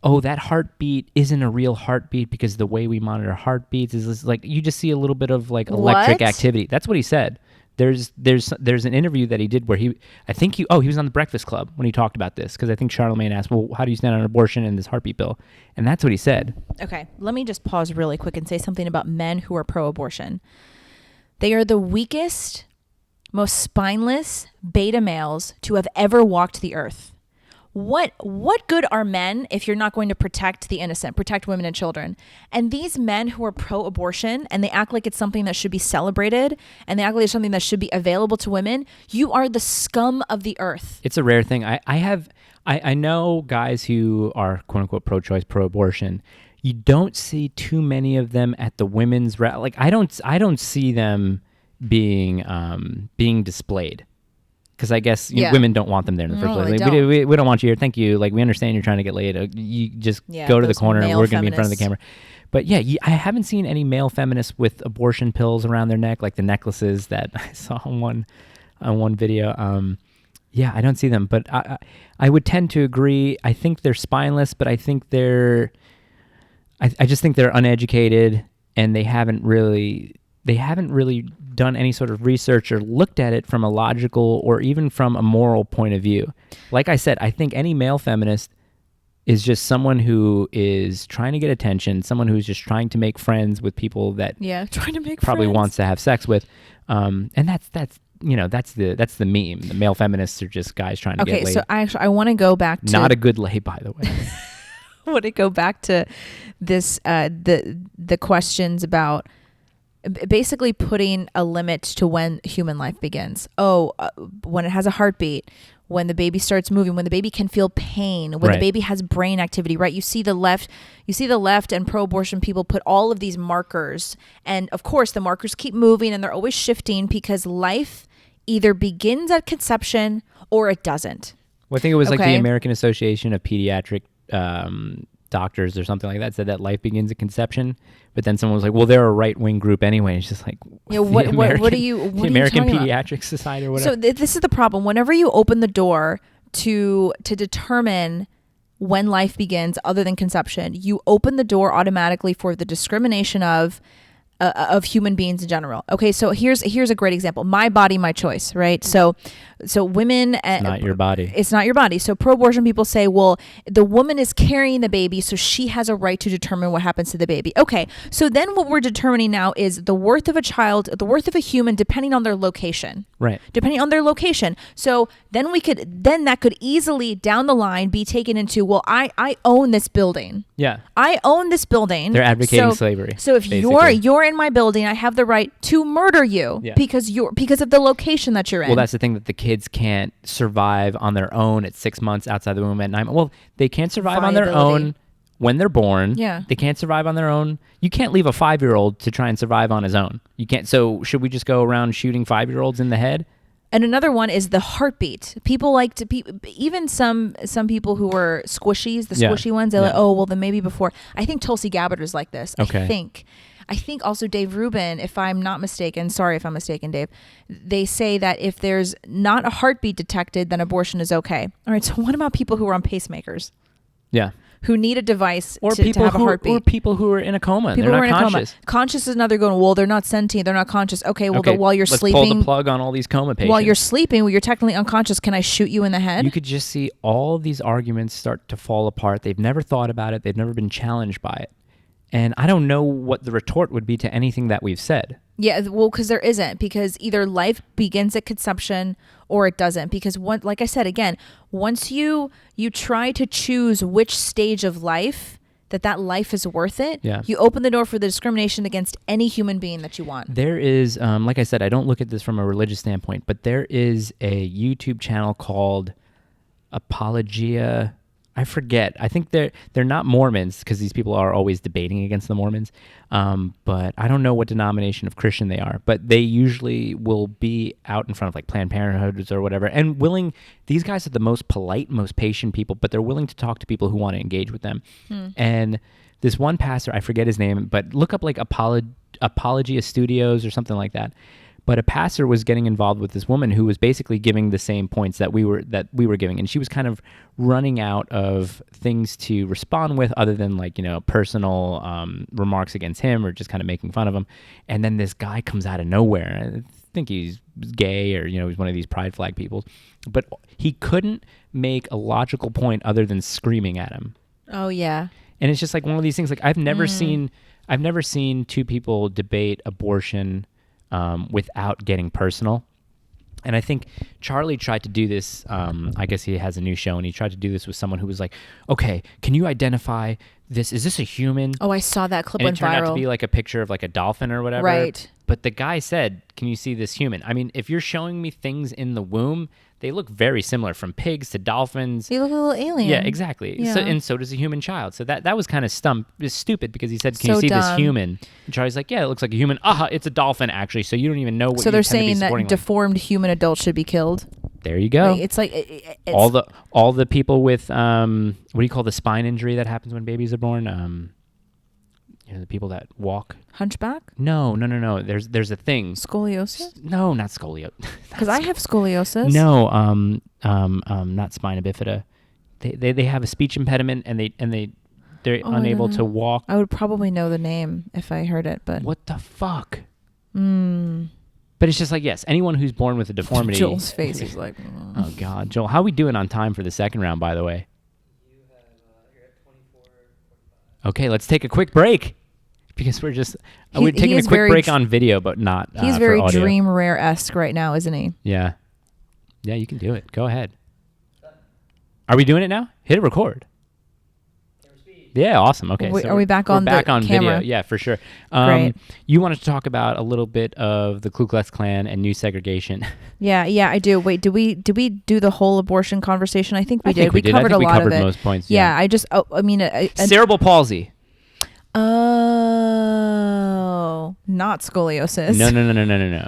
A: "Oh, that heartbeat isn't a real heartbeat because the way we monitor heartbeats is like you just see a little bit of like electric
B: What?
A: activity." That's what he said. There's an interview that he did where he was on the Breakfast Club when he talked about this because I think Charlemagne asked, well, how do you stand on abortion and this heartbeat bill? And that's what he said.
B: Okay, let me just pause really quick and say something about men who are pro-abortion. They are the weakest, most spineless beta males to have ever walked the earth. What good are men if you're not going to protect the innocent, protect women and children? And these men who are pro-abortion and they act like it's something that should be celebrated and they act like it's something that should be available to women, you are the scum of the earth.
A: It's a rare thing. I know guys who are quote unquote pro-choice, pro-abortion. You don't see too many of them at the women's like I don't see them being displayed. Because I guess women don't want them there in the first place. Like, we don't want you here. Thank you. Like we understand you're trying to get laid. You just go to the corner and we're going to be in front of the camera. But yeah, I haven't seen any male feminists with abortion pills around their neck, like the necklaces that I saw on one video. Yeah, I don't see them. But I would tend to agree. I think they're spineless, but I think I just think they're uneducated and they haven't really done any sort of research or looked at it from a logical or even from a moral point of view. Like I said, I think any male feminist is just someone who is trying to get attention, someone who's just trying to make friends with people that
B: trying to make
A: probably
B: friends.
A: wants to have sex with. And that's the meme. The male feminists are just guys trying to get laid.
B: Okay, so I want to go back to...
A: Not a good lay, by the way.
B: I want to go back to this, the questions about basically putting a limit to when human life begins. When it has a heartbeat, when the baby starts moving, when the baby can feel pain, when the baby has brain activity, right? You see the left and pro-abortion people put all of these markers. And of course, the markers keep moving and they're always shifting because life either begins at conception or it doesn't.
A: Well, I think it was like the American Association of Pediatric Doctors or something like that said that life begins at conception, but then someone was like, well, they're a right-wing group anyway. It's just like,
B: what are you
A: the American Pediatric Society or whatever.
B: So this is the problem. Whenever you open the door to determine when life begins other than conception, you open the door automatically for the discrimination of human beings in general. Okay, so here's a great example. My body, my choice, right? So women...
A: It's not your body.
B: It's not your body. So pro-abortion people say, well, the woman is carrying the baby, so she has a right to determine what happens to the baby. Okay, so then what we're determining now is the worth of a child, the worth of a human, depending on their location.
A: Right.
B: Depending on their location. So then that could easily down the line be taken into, well, I own this building.
A: Yeah.
B: I own this building.
A: They're advocating slavery.
B: So if you're in my building, I have the right to murder you because of the location that you're in.
A: Well, that's the thing, that the kids can't survive on their own at 6 months outside the womb at 9. Well, they can't survive on their own when they're born.
B: Yeah.
A: They can't survive on their own. You can't leave a 5-year-old to try and survive on his own. You can't. So should we just go around shooting 5-year-olds in the head?
B: And another one is the heartbeat. People like to even some people who are squishies, the squishy ones, they're like, oh, well, then maybe before. I think Tulsi Gabbard is like this.
A: Okay.
B: I think also Dave Rubin, if I'm not mistaken, sorry if I'm mistaken, Dave, they say that if there's not a heartbeat detected, then abortion is okay. All right, so what about people who are on pacemakers?
A: Yeah.
B: Who need a device
A: to have a heartbeat? Or people who are in a coma.
B: People
A: they're
B: who are
A: not
B: in
A: conscious.
B: a coma. Conscious is another going, well, they're not sentient, they're not conscious. Okay, well, while you're
A: let's
B: sleeping...
A: pull the plug on all these coma patients.
B: While you're sleeping, you're technically unconscious, can I shoot you in the head?
A: You could just see all of these arguments start to fall apart. They've never thought about it. They've never been challenged by it. And I don't know what the retort would be to anything that we've said.
B: Yeah, well, because there isn't. Because either life begins at conception or it doesn't. Because like I said, again, once you try to choose which stage of life that life is worth it, you open the door for the discrimination against any human being that you want.
A: There is, like I said, I don't look at this from a religious standpoint, but there is a YouTube channel called Apologia I forget. I think they're not Mormons because these people are always debating against the Mormons. But I don't know what denomination of Christian they are. But they usually will be out in front of like Planned Parenthoods or whatever, and willing. These guys are the most polite, most patient people, but they're willing to talk to people who want to engage with them. And this one pastor, I forget his name, but look up like Apologia Studios or something like that. But a pastor was getting involved with this woman who was basically giving the same points that we were giving, and she was kind of running out of things to respond with, other than like personal remarks against him or just kind of making fun of him. And then this guy comes out of nowhere. I think he's gay or he's one of these pride flag people, but he couldn't make a logical point other than screaming at him.
B: Oh yeah.
A: And it's just like one of these things. Like I've never seen two people debate abortion without getting personal. And I think Charlie tried to do this. I guess he has a new show, and he tried to do this with someone who was like, okay, can you identify this? Is this a human?
B: Oh, I saw that clip
A: and
B: went
A: it turned
B: viral.
A: out to be like a picture of like a dolphin or whatever.
B: Right.
A: But the guy said, can you see this human? I mean, if you're showing me things in the womb, they look very similar, from pigs to dolphins.
B: They look a little alien.
A: Yeah, exactly.
B: Yeah.
A: So, and so does a human child. So that was kind of stupid, because he said, can you
B: So
A: see this
B: dumb.
A: human? And Charlie's like, yeah, it looks like a human. It's a dolphin, actually. So you don't even know what
B: So
A: you
B: they're
A: tend to be
B: saying that
A: supporting.
B: deformed human adults should be killed.
A: There you go.
B: Like, it's like it's,
A: all the people with what do you call the spine injury that happens when babies are born? The people that walk.
B: hunchback,
A: No. There's a thing.
B: scoliosis.
A: No, not scoliosis.
B: Because I have scoliosis.
A: No, not spina bifida. They have a speech impediment, and they're unable to walk.
B: I would probably know the name if I heard it, but
A: What the fuck? But it's just like, yes, anyone who's born with a deformity.
B: Joel's face is like,
A: Oh God, Joel, how are we doing on time for the second round, by the way?
C: You're at 24.
A: Okay, let's take a quick break, because we're
B: He
A: taking a
B: is
A: quick
B: very
A: break on video, but not.
B: he's
A: for
B: very
A: audio.
B: Dream Rare-esque right now, isn't he?
A: Yeah, you can do it. Go ahead. Are we doing it now? Hit record. Yeah, awesome. Okay,
B: Wait,
A: so
B: are we back
A: we're
B: on the
A: back on
B: camera?
A: video? Yeah, for sure.
B: Great.
A: You wanted to talk about a little bit of the Ku Klux Klan and new segregation.
B: Yeah, I do. Wait, did we do the whole abortion conversation? I think we did.
A: We did.
B: Covered
A: I think
B: a lot
A: we covered
B: of it.
A: most points.
B: Yeah,
A: Cerebral palsy.
B: Oh, not scoliosis.
A: No.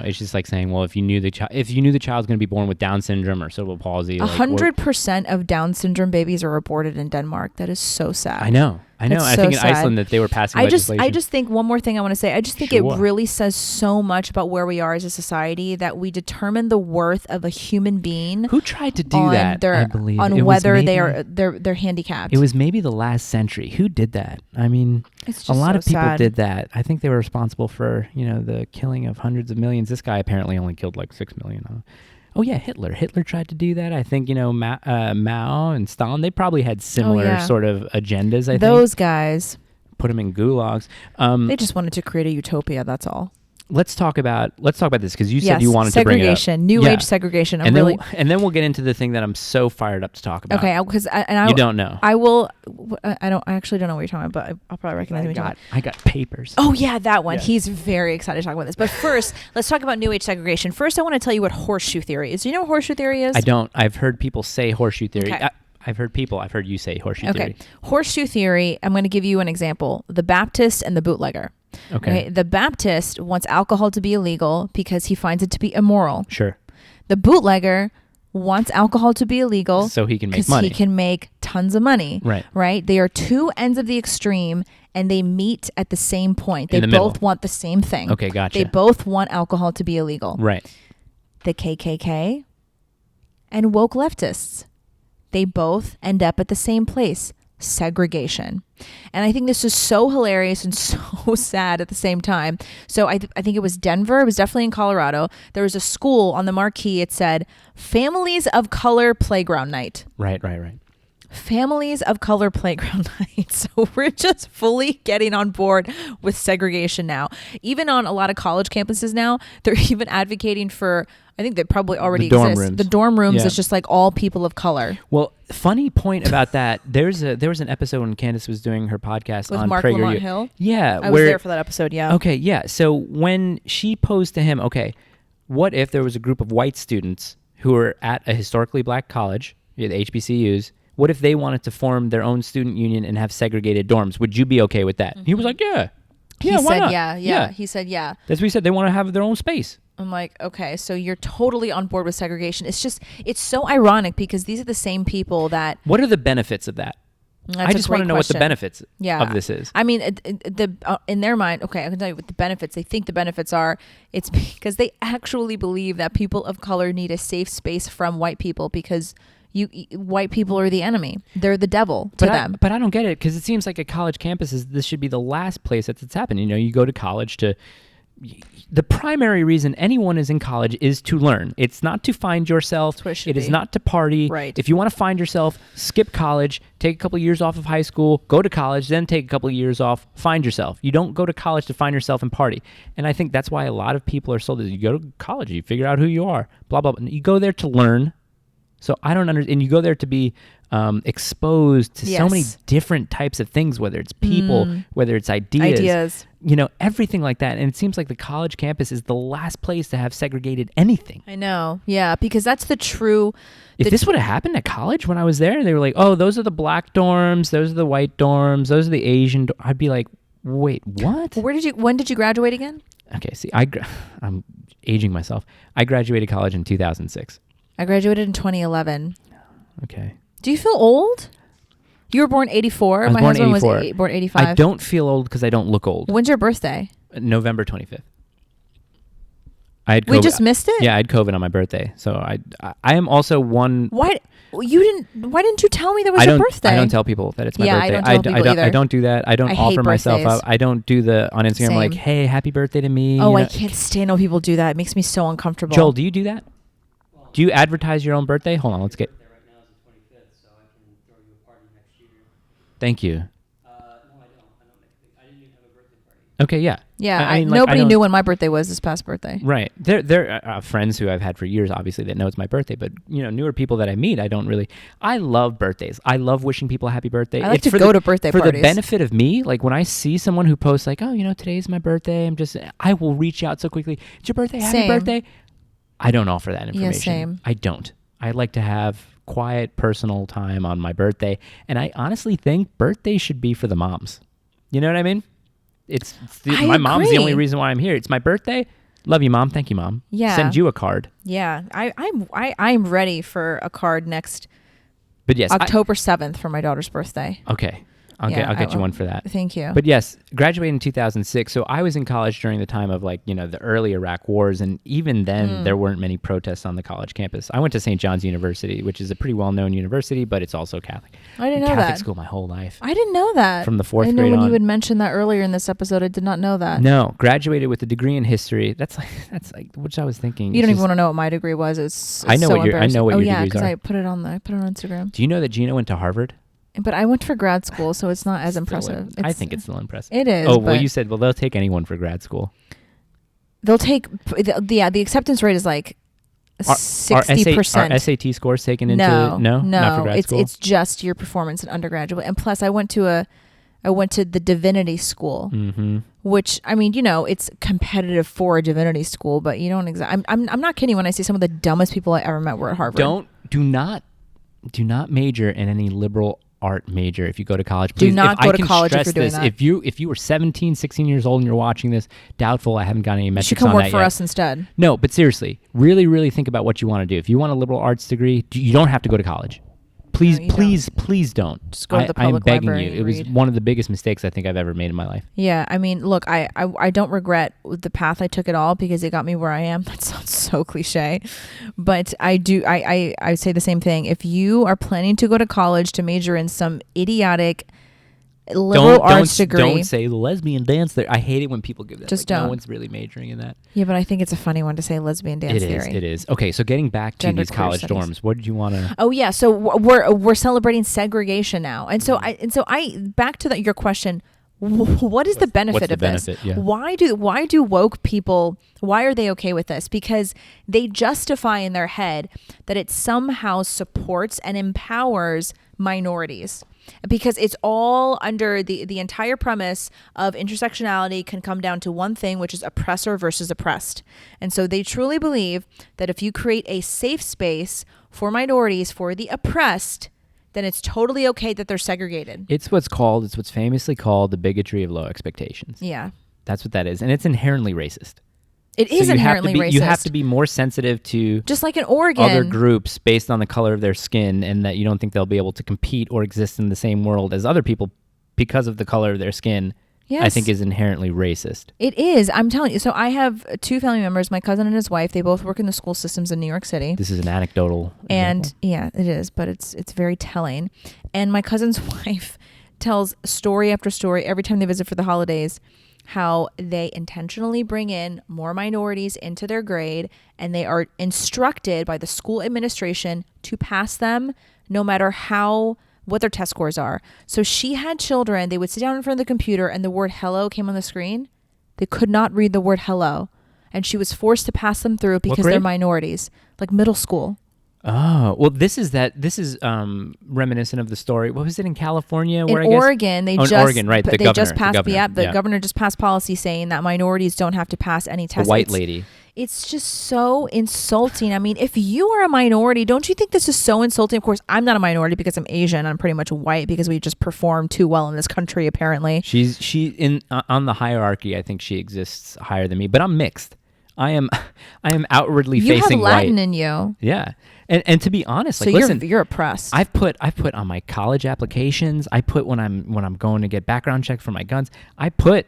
A: It's just like saying, well, if you knew the child's going to be born with Down syndrome or cerebral palsy,
B: 100% of Down syndrome babies are aborted in Denmark. That is so sad.
A: I know.
B: That's
A: I
B: so
A: think in
B: sad.
A: Iceland that they were passing legislation.
B: I just think one more thing I want to say. I just think
A: Sure.
B: it really says so much about where we are as a society that we determine the worth of a human being
A: Who tried to do
B: on
A: that?
B: their
A: I believe
B: on
A: It was
B: whether
A: maybe-
B: they're handicapped.
A: It was maybe the last century. Who did that? I mean,
B: It's just
A: a lot
B: so
A: of people
B: sad.
A: did that. I think they were responsible for, the killing of hundreds of millions. This guy apparently only killed like 6 million. Oh yeah, Hitler. Hitler tried to do that. I think, Mao and Stalin, they probably had similar sort of agendas, I think.
B: Those guys,
A: Put them in gulags.
B: they just wanted to create a utopia. That's all.
A: Let's talk about this, because you said
B: Yes,
A: you wanted to bring it up.
B: segregation, new age segregation.
A: And then we'll get into the thing that I'm so fired up to talk about.
B: Okay, because
A: You don't know.
B: I will. I actually don't know what you're talking about, but I'll probably recognize what you're talking about.
A: I got papers.
B: Oh yeah, that one.
A: Yeah.
B: He's very excited to talk about this. But first, let's talk about new age segregation. First, I want to tell you what horseshoe theory is. Do you know what horseshoe theory is?
A: I don't. I've heard people say horseshoe theory.
B: Okay.
A: I've heard you say horseshoe
B: Okay.
A: theory.
B: Horseshoe theory, I'm going to give you an example. The Baptist and the bootlegger.
A: Okay.
B: The Baptist wants alcohol to be illegal because he finds it to be immoral.
A: Sure.
B: The bootlegger wants alcohol to be illegal
A: So he can make
B: because
A: money.
B: he can make tons of money.
A: Right.
B: Right? They are two ends of the extreme and they meet at the same point. They
A: In the middle.
B: both want the same thing.
A: Okay, gotcha.
B: They both want alcohol to be illegal.
A: Right.
B: The KKK and woke leftists. They both end up at the same place, segregation. And I think this is so hilarious and so sad at the same time. So I think it was Denver. It was definitely in Colorado. There was a school on the marquee. It said, Families of Color Playground Night.
A: Right.
B: Families of Color Playground Night. So we're just fully getting on board with segregation now. Even on a lot of college campuses now, they're even advocating for, I think they probably already
A: The dorm
B: exist.
A: rooms.
B: The dorm rooms
A: Yeah.
B: is just like all people of color.
A: Well, funny point about that. There was an episode when Candace was doing her podcast
B: With
A: on
B: Mark
A: PragerU.
B: Lamont Hill?
A: Yeah.
B: I was there for that episode, yeah.
A: Okay, yeah. So when she posed to him, okay, what if there was a group of white students who were at a historically black college, the HBCUs, What if they wanted to form their own student union and have segregated dorms? Would you be okay with that? He was like, yeah.
B: He
A: Yeah, why
B: said,
A: not?
B: yeah. He said, yeah.
A: That's what he said. They want to have their own space.
B: I'm like, okay, so you're totally on board with segregation. It's so ironic because these are the same people that.
A: What are the benefits of that?
B: That's
A: I just want to know what the benefits of this is.
B: I mean, in their mind, okay, I can tell you what the benefits. They think the benefits are. It's because they actually believe that people of color need a safe space from white people because white people are the enemy. They're the devil to them.
A: But I don't get it because it seems like a college campus this should be the last place that's happened. You know, you go to college to. The primary reason anyone is in college is to learn. It's not to find yourself. It is not to party.
B: Right.
A: If you want to find yourself, skip college, take a couple of years off of high school, go to college, then take a couple of years off, find yourself. You don't go to college to find yourself and party. And I think that's why a lot of people are sold that you go to college, you figure out who you are, blah, blah, blah. You go there to learn. So I don't understand. And you go there to be exposed to so many different types of things, whether it's people, whether it's ideas, you know, everything like that. And it seems like the college campus is the last place to have segregated anything.
B: I know. Yeah, because that's the true.
A: If this would have happened at college when I was there, they were like, oh, those are the black dorms, those are the white dorms, those are the Asian. I'd be like, wait, what?
B: When did you graduate again?
A: Okay, see, I'm aging myself. I graduated college in 2006.
B: I graduated in 2011.
A: Okay.
B: Do you feel old? You were born 84.
A: I was
B: My
A: born
B: husband
A: 84.
B: was born 85.
A: I don't feel old because I don't look old.
B: When's your birthday?
A: November 25th. I had COVID.
B: We just missed it?
A: Yeah, I had COVID on my birthday. So I am also one.
B: Why didn't you tell me that was your birthday?
A: I don't tell people that it's my birthday.
B: I don't tell people either.
A: I don't do that. I don't offer myself
B: birthdays.
A: up. I don't do the on Instagram like, hey, happy birthday to me.
B: Oh, I can't stand when people do that. It makes me so uncomfortable.
A: Joel, do you do that? Do you advertise your own birthday? Hold on, let's get.
C: Right now is the 25th, so I can throw you a party next year.
A: Thank you.
C: No, I don't. I didn't even have a birthday party.
A: Okay, yeah.
B: Yeah,
A: I mean,
B: nobody knew when my birthday was this past birthday.
A: Right. They're friends who I've had for years, obviously, that know it's my birthday. But, you know, newer people that I meet, I don't really. I love birthdays. I love wishing people a happy birthday.
B: I like to go to birthday
A: parties. For the
B: parties.
A: benefit of me, like when I see someone who posts like, oh, you know, today's my birthday, I will reach out so quickly. It's your birthday, happy birthday. I don't offer that information.
B: Yeah, same.
A: I don't. I like to have quiet, personal time on my birthday. And I honestly think birthdays should be for the moms. You know what I mean? My mom's the only reason why I'm here. It's my birthday. Love you, Mom. Thank you, Mom.
B: Yeah.
A: Send you a card.
B: Yeah. I'm ready for a card next
A: But yes,
B: October 7th for my daughter's birthday.
A: Okay. I'll get you one for that.
B: Thank you.
A: But yes, graduated in 2006. So I was in college during the time of like, you know, the early Iraq wars. And even then there weren't many protests on the college campus. I went to St. John's University, which is a pretty well-known university, but it's also Catholic.
B: I didn't know
A: Catholic
B: that.
A: school my whole life.
B: I didn't know that.
A: From the fourth grade
B: I know when
A: on.
B: you had mentioned that earlier in this episode. I did not know that.
A: No, graduated with a degree in history. That's like which I was thinking.
B: You don't even want to know what my degree was. It's
A: I know
B: so
A: what your
B: embarrassing.
A: degrees are.
B: Yeah, because I put it on Instagram.
A: Do you know that Gina went to Harvard?
B: But I went for grad school, so it's not as impressive.
A: I think it's still impressive.
B: It is.
A: Oh, well, you said, they'll take anyone for grad school.
B: They'll take, the acceptance rate is like 60%.
A: Are SAT scores taken into, no, not for grad school?
B: It's just your performance in undergraduate. And plus, I went to the divinity school, which, I mean, you know, it's competitive for a divinity school, but you don't I'm not kidding when I say some of the dumbest people I ever met were at Harvard.
A: Do not major in any liberal art major if you go to college. Please,
B: do not go to college if you're doing that.
A: If you were 17, 16 years old and you're watching this, doubtful. I haven't got any metrics on that yet.
B: You should come work for us instead.
A: No, but seriously, really, really think about what you want to do. If you want a liberal arts degree, you don't have to go to college. Please, please don't.
B: Just go to the public library.
A: I'm begging you. It was one of the biggest mistakes I think I've ever made in my life.
B: Yeah, I mean, look, I don't regret the path I took at all because it got me where I am. That sounds so cliche, but I do. I say the same thing. If you are planning to go to college to major in some idiotic liberal arts degree,
A: don't say lesbian dance theory. I hate it when people give that.
B: Just
A: like,
B: don't.
A: No one's really majoring in that.
B: Yeah, but I think it's a funny one to say lesbian dance theory.
A: It is. Okay, so getting back to these college dorms, what did you want to?
B: Oh yeah, so we're celebrating segregation now, and so I back to your question. What is the benefit of this?
A: Yeah.
B: Why do woke people? Why are they okay with this? Because they justify in their head that it somehow supports and empowers minorities. Because it's all under the entire premise of intersectionality can come down to one thing, which is oppressor versus oppressed. And so they truly believe that if you create a safe space for minorities, for the oppressed, then it's totally okay that they're segregated.
A: It's what's famously called the bigotry of low expectations.
B: Yeah.
A: That's what that is. And it's inherently racist.
B: It is inherently racist.
A: You have to be more sensitive to
B: just like in Oregon,
A: other groups based on the color of their skin, and that you don't think they'll be able to compete or exist in the same world as other people because of the color of their skin. Yes. I think is inherently racist.
B: It is. I'm telling you. So I have 2 family members, my cousin and his wife. They both work in the school systems in New York City.
A: This is an anecdotal example.
B: Yeah, it is, but it's very telling. And my cousin's wife tells story after story every time they visit for the holidays how they intentionally bring in more minorities into their grade, and they are instructed by the school administration to pass them no matter what their test scores are. So she had children, they would sit down in front of the computer and the word hello came on the screen. They could not read the word hello. And she was forced to pass them through because they're minorities, like middle school.
A: Oh, well, this is reminiscent of the story. What was it in California?
B: In Oregon, they
A: just
B: passed the governor just passed policy saying that minorities don't have to pass any tests.
A: A white lady.
B: It's just so insulting. I mean, if you are a minority, don't you think this is so insulting? Of course, I'm not a minority because I'm Asian. I'm pretty much white because we just perform too well in this country, apparently.
A: On the hierarchy, I think she exists higher than me, but I'm mixed. I am outwardly facing white.
B: You have Latin in you.
A: Yeah. And to be honest,
B: so you're oppressed.
A: I've put on my college applications, I put when I'm going to get background checks for my guns, I put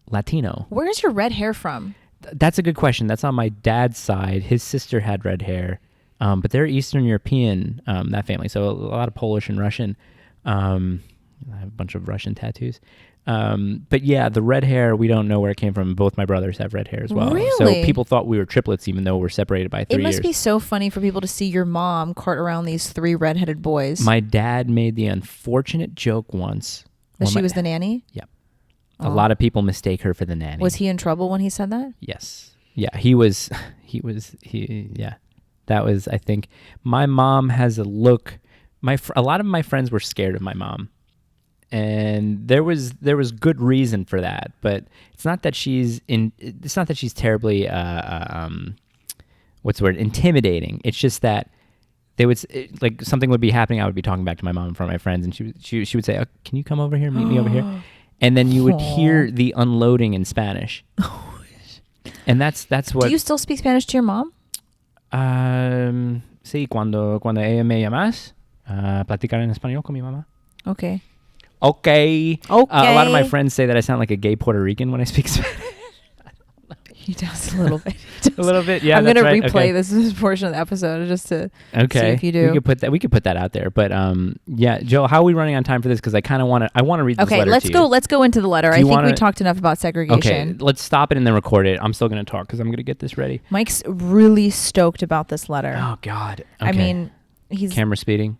A: Latino.
B: Where's your red hair from?
A: That's a good question. That's on my dad's side. His sister had red hair, but they're Eastern European, that family. So a lot of Polish and Russian. I have a bunch of Russian tattoos. But yeah, the red hair, we don't know where it came from. Both my brothers have red hair as well.
B: Really?
A: So people thought we were triplets even though we're separated by 3 years.
B: It must be so funny for people to see your mom cart around these 3 redheaded boys.
A: My dad made the unfortunate joke once.
B: That she was the nanny?
A: Yep. A lot of people mistake her for the nanny.
B: Was he in trouble when he said that?
A: Yes. Yeah, he was, yeah. That was, I think, my mom has a look, a lot of my friends were scared of my mom. And there was good reason for that, but it's not that she's terribly what's the word, intimidating. It's just that they would like something would be happening. I would be talking back to my mom in front of my friends, and she would say, oh, "Can you come over here, meet me over here?" And then you would hear the unloading in Spanish, and that's what.
B: Do you still speak Spanish to your mom?
A: Sí, cuando ella me llamas, platicar en español con mi mamá.
B: Okay.
A: Okay. A lot of my friends say that I sound like a gay Puerto Rican when I speak Spanish.
B: He does a little bit.
A: A little bit, yeah.
B: I'm going to replay
A: okay.
B: this portion of the episode just to see if you do.
A: We could put that out there. But yeah, Joe, how are we running on time for this? Because I kind of want to read this letter to you.
B: Okay, let's go into the letter. I think we talked enough about segregation.
A: Okay, let's stop it and then record it. I'm still going to talk because I'm going to get this ready.
B: Mike's really stoked about this letter.
A: Oh, God. Okay.
B: I mean, he's...
A: Camera speeding.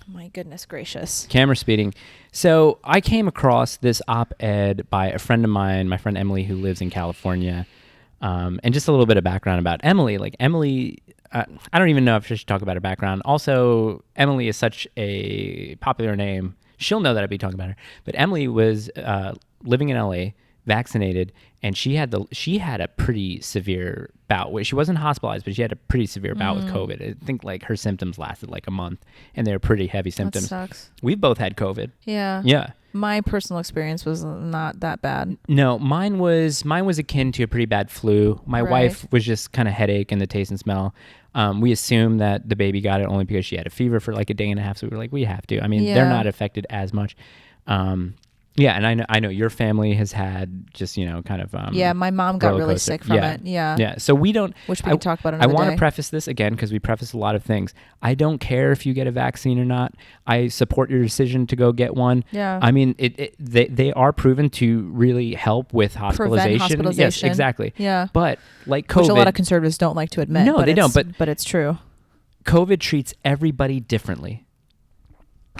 B: My goodness gracious.
A: Camera speeding. So I came across this op-ed by a friend of mine, my friend Emily, who lives in California. And just a little bit of background about Emily. Like Emily, I don't even know if I should talk about her background. Also, Emily is such a popular name. She'll know that I'd be talking about her. But Emily was living in LA, vaccinated, and she had a pretty severe bout. She wasn't hospitalized, but she had a pretty severe bout with COVID. I think like her symptoms lasted like a month, and they were pretty heavy symptoms.
B: That sucks.
A: We've both had COVID.
B: Yeah.
A: Yeah.
B: My personal experience was not that bad.
A: No, mine was akin to a pretty bad flu. My wife was just kind of headache and the taste and smell. We assumed that the baby got it only because she had a fever for like a day and a half. So we were like, we have to. I mean, they're not affected as much. Yeah, and I know your family has had just, kind of...
B: yeah, my mom got really sick from it. Yeah.
A: Yeah, so we don't...
B: Which we can talk about another day.
A: I want to preface this again because we preface a lot of things. I don't care if you get a vaccine or not. I support your decision to go get one.
B: Yeah.
A: I mean, they are proven to really help with hospitalization.
B: Prevent hospitalization.
A: Yes, exactly.
B: Yeah.
A: But like COVID...
B: Which a lot of conservatives don't like to admit.
A: No, they don't.
B: But it's true.
A: COVID treats everybody differently.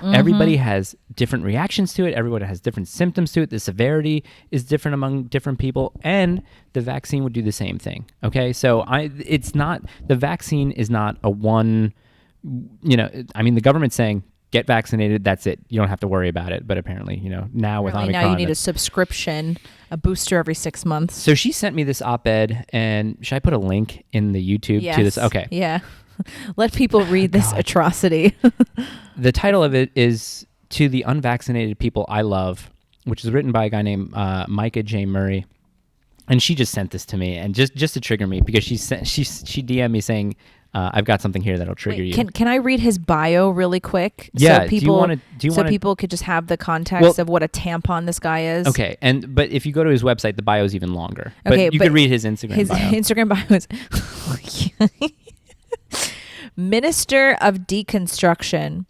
A: Everybody has different reactions to it. Everyone has different symptoms to it. The severity is different among different people, and the vaccine would do the same thing. Okay, so the vaccine is not a one. I mean, the government's saying get vaccinated. That's it. You don't have to worry about it. But apparently, now with Omicron,
B: now you need a subscription, a booster every 6 months.
A: So she sent me this op-ed, and should I put a link in the YouTube to this? Okay.
B: Yeah. Let people read this atrocity.
A: The title of it is To the Unvaccinated People I Love, which is written by a guy named Micah J. Murray. And she just sent this to me, and just to trigger me, because she DM'd me saying, "I've got something here that'll trigger you."
B: Can I read his bio really quick?
A: Yeah.
B: So people,
A: do you want to?
B: people could just have the context of what a tampon this guy is.
A: Okay, but if you go to his website, the bio is even longer.
B: Okay,
A: but you could read his Instagram
B: His
A: bio.
B: Instagram bio is Minister of Deconstruction,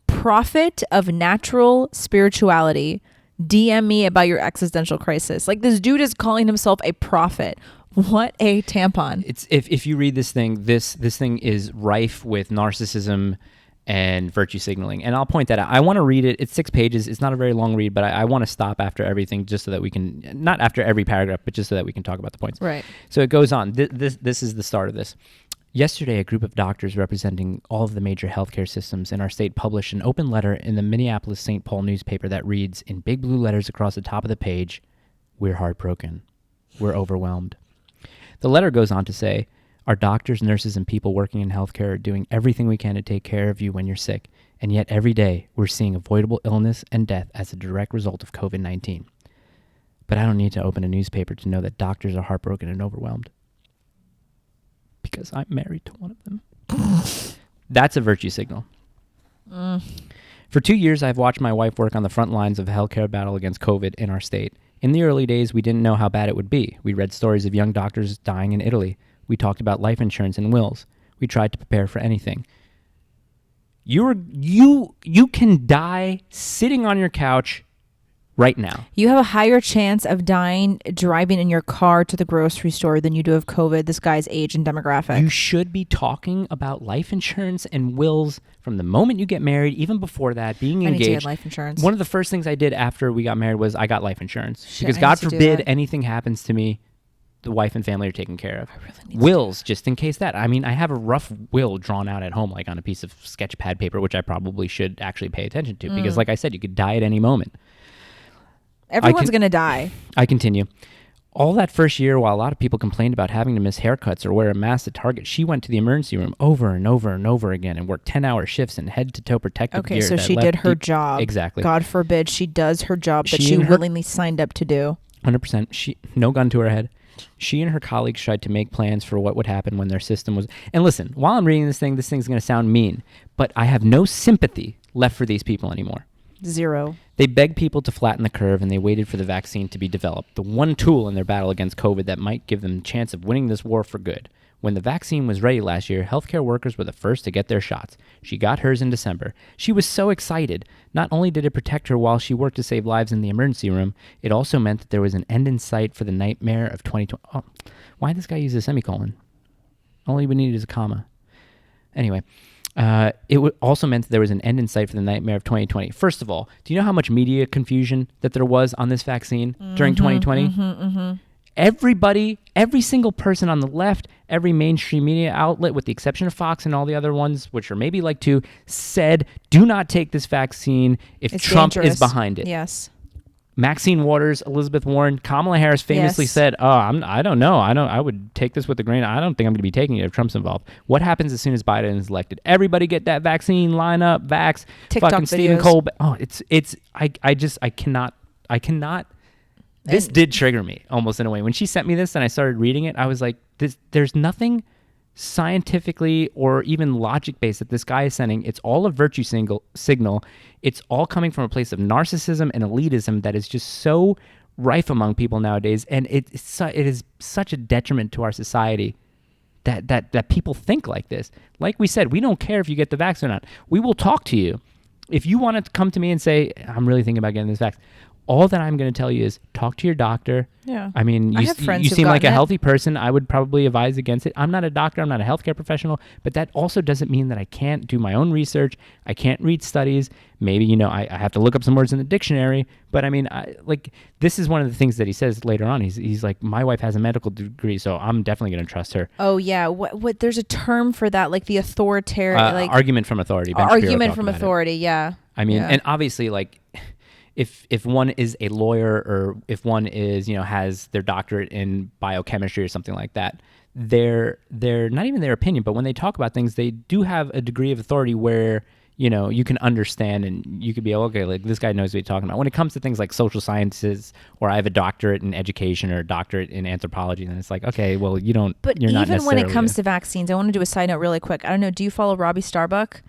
B: Prophet of Natural Spirituality. DM me about your existential crisis. Like, this dude is calling himself a prophet. What a tampon.
A: It's if you read this thing, this thing is rife with narcissism and virtue signaling. And I'll point that out. I want to read it. It's 6 pages. It's not a very long read, but I want to stop after everything just so that we can, not after every paragraph, but just so that we can talk about the points.
B: Right.
A: So it goes on. This is the start of this. Yesterday, a group of doctors representing all of the major healthcare systems in our state published an open letter in the Minneapolis St. Paul newspaper that reads, in big blue letters across the top of the page, "We're heartbroken. We're overwhelmed." The letter goes on to say, "Our doctors, nurses, and people working in healthcare are doing everything we can to take care of you when you're sick, and yet every day we're seeing avoidable illness and death as a direct result of COVID-19. But I don't need to open a newspaper to know that doctors are heartbroken and overwhelmed. Because I'm married to one of them." That's a virtue signal. For 2 years, I've watched my wife work on the front lines of the healthcare battle against COVID in our state. In the early days, we didn't know how bad it would be. We read stories of young doctors dying in Italy. We talked about life insurance and wills. We tried to prepare for anything. You can die sitting on your couch right now.
B: You have a higher chance of dying driving in your car to the grocery store than you do of COVID, this guy's age and demographic.
A: You should be talking about life insurance and wills from the moment you get married, even before that, being engaged.
B: I need to get life insurance.
A: One of the first things I did after we got married was I got life insurance.
B: Shit,
A: because
B: I
A: God
B: need to do
A: forbid
B: that.
A: anything happens to me, the wife and family are taken care of.
B: I really need to
A: Wills, just in case that. I mean, I have a rough will drawn out at home, like on a piece of sketch pad paper, which I probably should actually pay attention to. Because like I said, you could die at any moment.
B: Everyone's going to die.
A: I continue. All that first year, while a lot of people complained about having to miss haircuts or wear a mask at Target, she went to the emergency room over and over and over again and worked 10-hour shifts in head-to-toe protective gear.
B: Okay, so
A: that
B: she
A: left
B: did her
A: deep-
B: job.
A: Exactly.
B: God forbid she does her job that
A: She
B: she
A: and her-
B: willingly signed up to do.
A: 100%. No gun to her head. She and her colleagues tried to make plans for what would happen when their system was... And listen, while I'm reading this thing's going to sound mean, but I have no sympathy left for these people anymore.
B: Zero.
A: They begged people to flatten the curve, and they waited for the vaccine to be developed, the one tool in their battle against COVID that might give them a chance of winning this war for good. When the vaccine was ready last year, healthcare workers were the first to get their shots. She got hers in December. She was so excited. Not only did it protect her while she worked to save lives in the emergency room, it also meant that there was an end in sight for the nightmare of 2020. Oh, why did this guy use a semicolon? All he would need is a comma. Anyway. Also meant that there was an end in sight for the nightmare of 2020. First of all, do you know how much media confusion that there was on this vaccine during 2020? Everybody, every single person on the left, every mainstream media outlet, with the exception of Fox and all the other ones, which are maybe like 2, said, do not take this vaccine if
B: It's
A: Trump
B: dangerous.
A: is behind it.
B: Yes.
A: Maxine Waters, Elizabeth Warren, Kamala Harris famously
B: Yes.
A: said, I don't know. I would take this with a grain. I don't think I'm going to be taking it if Trump's involved. What happens as soon as Biden is elected? Everybody get that vaccine, line up, vax.
B: TikTok
A: fucking Stephen
B: videos.
A: Colbert. Oh, I cannot. This did trigger me almost in a way. When she sent me this and I started reading it, I was like, there's nothing scientifically or even logic based that this guy is sending. It's all a virtue signal. It's all coming from a place of narcissism and elitism that is just so rife among people nowadays, and it is such a detriment to our society that people think like this. Like we said, we don't care if you get the vaccine or not. We will talk to you. If you want to come to me and say, I'm really thinking about getting this vaccine, all that I'm going to tell you is talk to your doctor.
B: Yeah.
A: I mean,
B: I
A: you
B: have friends
A: you
B: who've
A: seem like a
B: gotten it.
A: healthy person. I would probably advise against it. I'm not a doctor. I'm not a healthcare professional. But that also doesn't mean that I can't do my own research. I can't read studies. Maybe, I have to look up some words in the dictionary. But I mean, this is one of the things that he says later on. He's like, my wife has a medical degree, so I'm definitely going to trust her.
B: Oh yeah. What? There's a term for that, like the authoritarian, like
A: Argument from authority. Ben Shapiro
B: argument
A: talked
B: from
A: about it.
B: authority. Yeah.
A: I mean,
B: Yeah.
A: and obviously, like, if one is a lawyer or if one is, has their doctorate in biochemistry or something like that, they're not even their opinion, but when they talk about things, they do have a degree of authority where, you know, you can understand and you could be, okay, like this guy knows what he's talking about. When it comes to things like social sciences, or I have a doctorate in education or a doctorate in anthropology, then it's like, okay, well, you don't,
B: But
A: you're not
B: even when it
A: necessarily
B: comes to vaccines, I want to do a side note really quick. I don't know, do you follow Robbie Starbuck?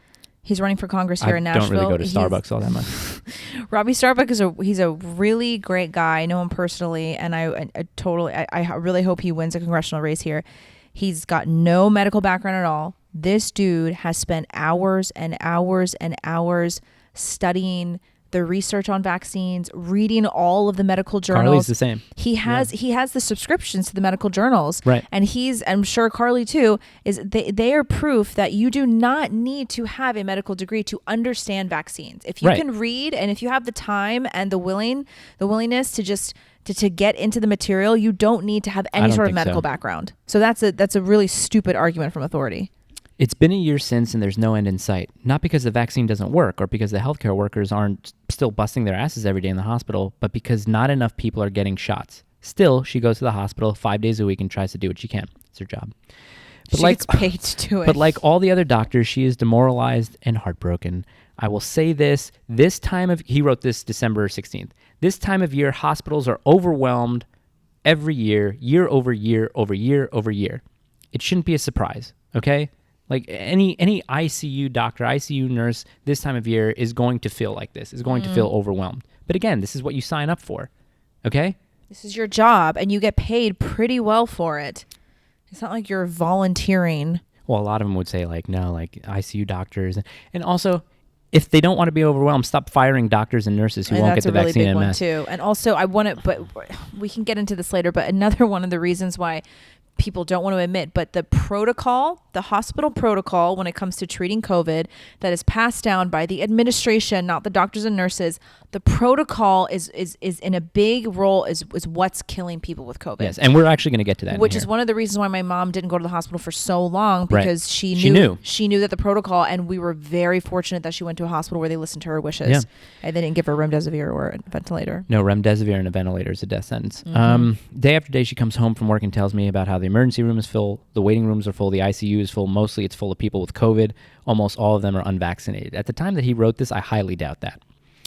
B: He's running for Congress here in Nashville.
A: I don't really go to Starbucks all that much.
B: Robbie Starbuck he's a really great guy. I know him personally, and I really hope he wins a congressional race here. He's got no medical background at all. This dude has spent hours and hours and hours studying the research on vaccines, reading all of the medical journals.
A: Carly's the same.
B: He has the subscriptions to the medical journals,
A: right?
B: And I'm sure Carly too, they are proof that you do not need to have a medical degree to understand vaccines. If you can read, and if you have the time and the willingness to just to get into the material, you don't need to have any sort of medical background. So that's a really stupid argument from authority.
A: It's been a year since, and there's no end in sight. Not because the vaccine doesn't work or because the healthcare workers aren't still busting their asses every day in the hospital, but because not enough people are getting shots. Still, she goes to the hospital 5 days a week and tries to do what she can. It's her job. But
B: she gets paid to do it.
A: But like all the other doctors, she is demoralized and heartbroken. I will say this time of, he wrote this December 16th. This time of year, hospitals are overwhelmed every year over year over year over year. It shouldn't be a surprise, okay? Like any ICU doctor, ICU nurse this time of year is going to feel like this, is going to feel overwhelmed. But again, this is what you sign up for, okay?
B: This is your job, and you get paid pretty well for it. It's not like you're volunteering.
A: Well, a lot of them would say like, no, like ICU doctors. And also, if they don't want to be overwhelmed, stop firing doctors and nurses who won't get the vaccine en masse.
B: That's a really big one too. And also, I want to, but we can get into this later, but another one of the reasons why people don't want to admit, but the hospital protocol when it comes to treating COVID that is passed down by the administration, not the doctors and nurses, the protocol is in a big role is what's killing people with COVID.
A: Yes, and we're actually going to get to that.
B: Which is one of the reasons why my mom didn't go to the hospital for so long, because she knew that the protocol, and we were very fortunate that she went to a hospital where they listened to her wishes. Yeah. And they didn't give her remdesivir or a ventilator.
A: No, remdesivir and a ventilator is a death sentence. Day after day, she comes home from work and tells me about how the emergency room is full, the waiting rooms are full, the ICU is full. Mostly it's full of people with COVID. Almost all of them are unvaccinated. At the time that he wrote this, I highly doubt that.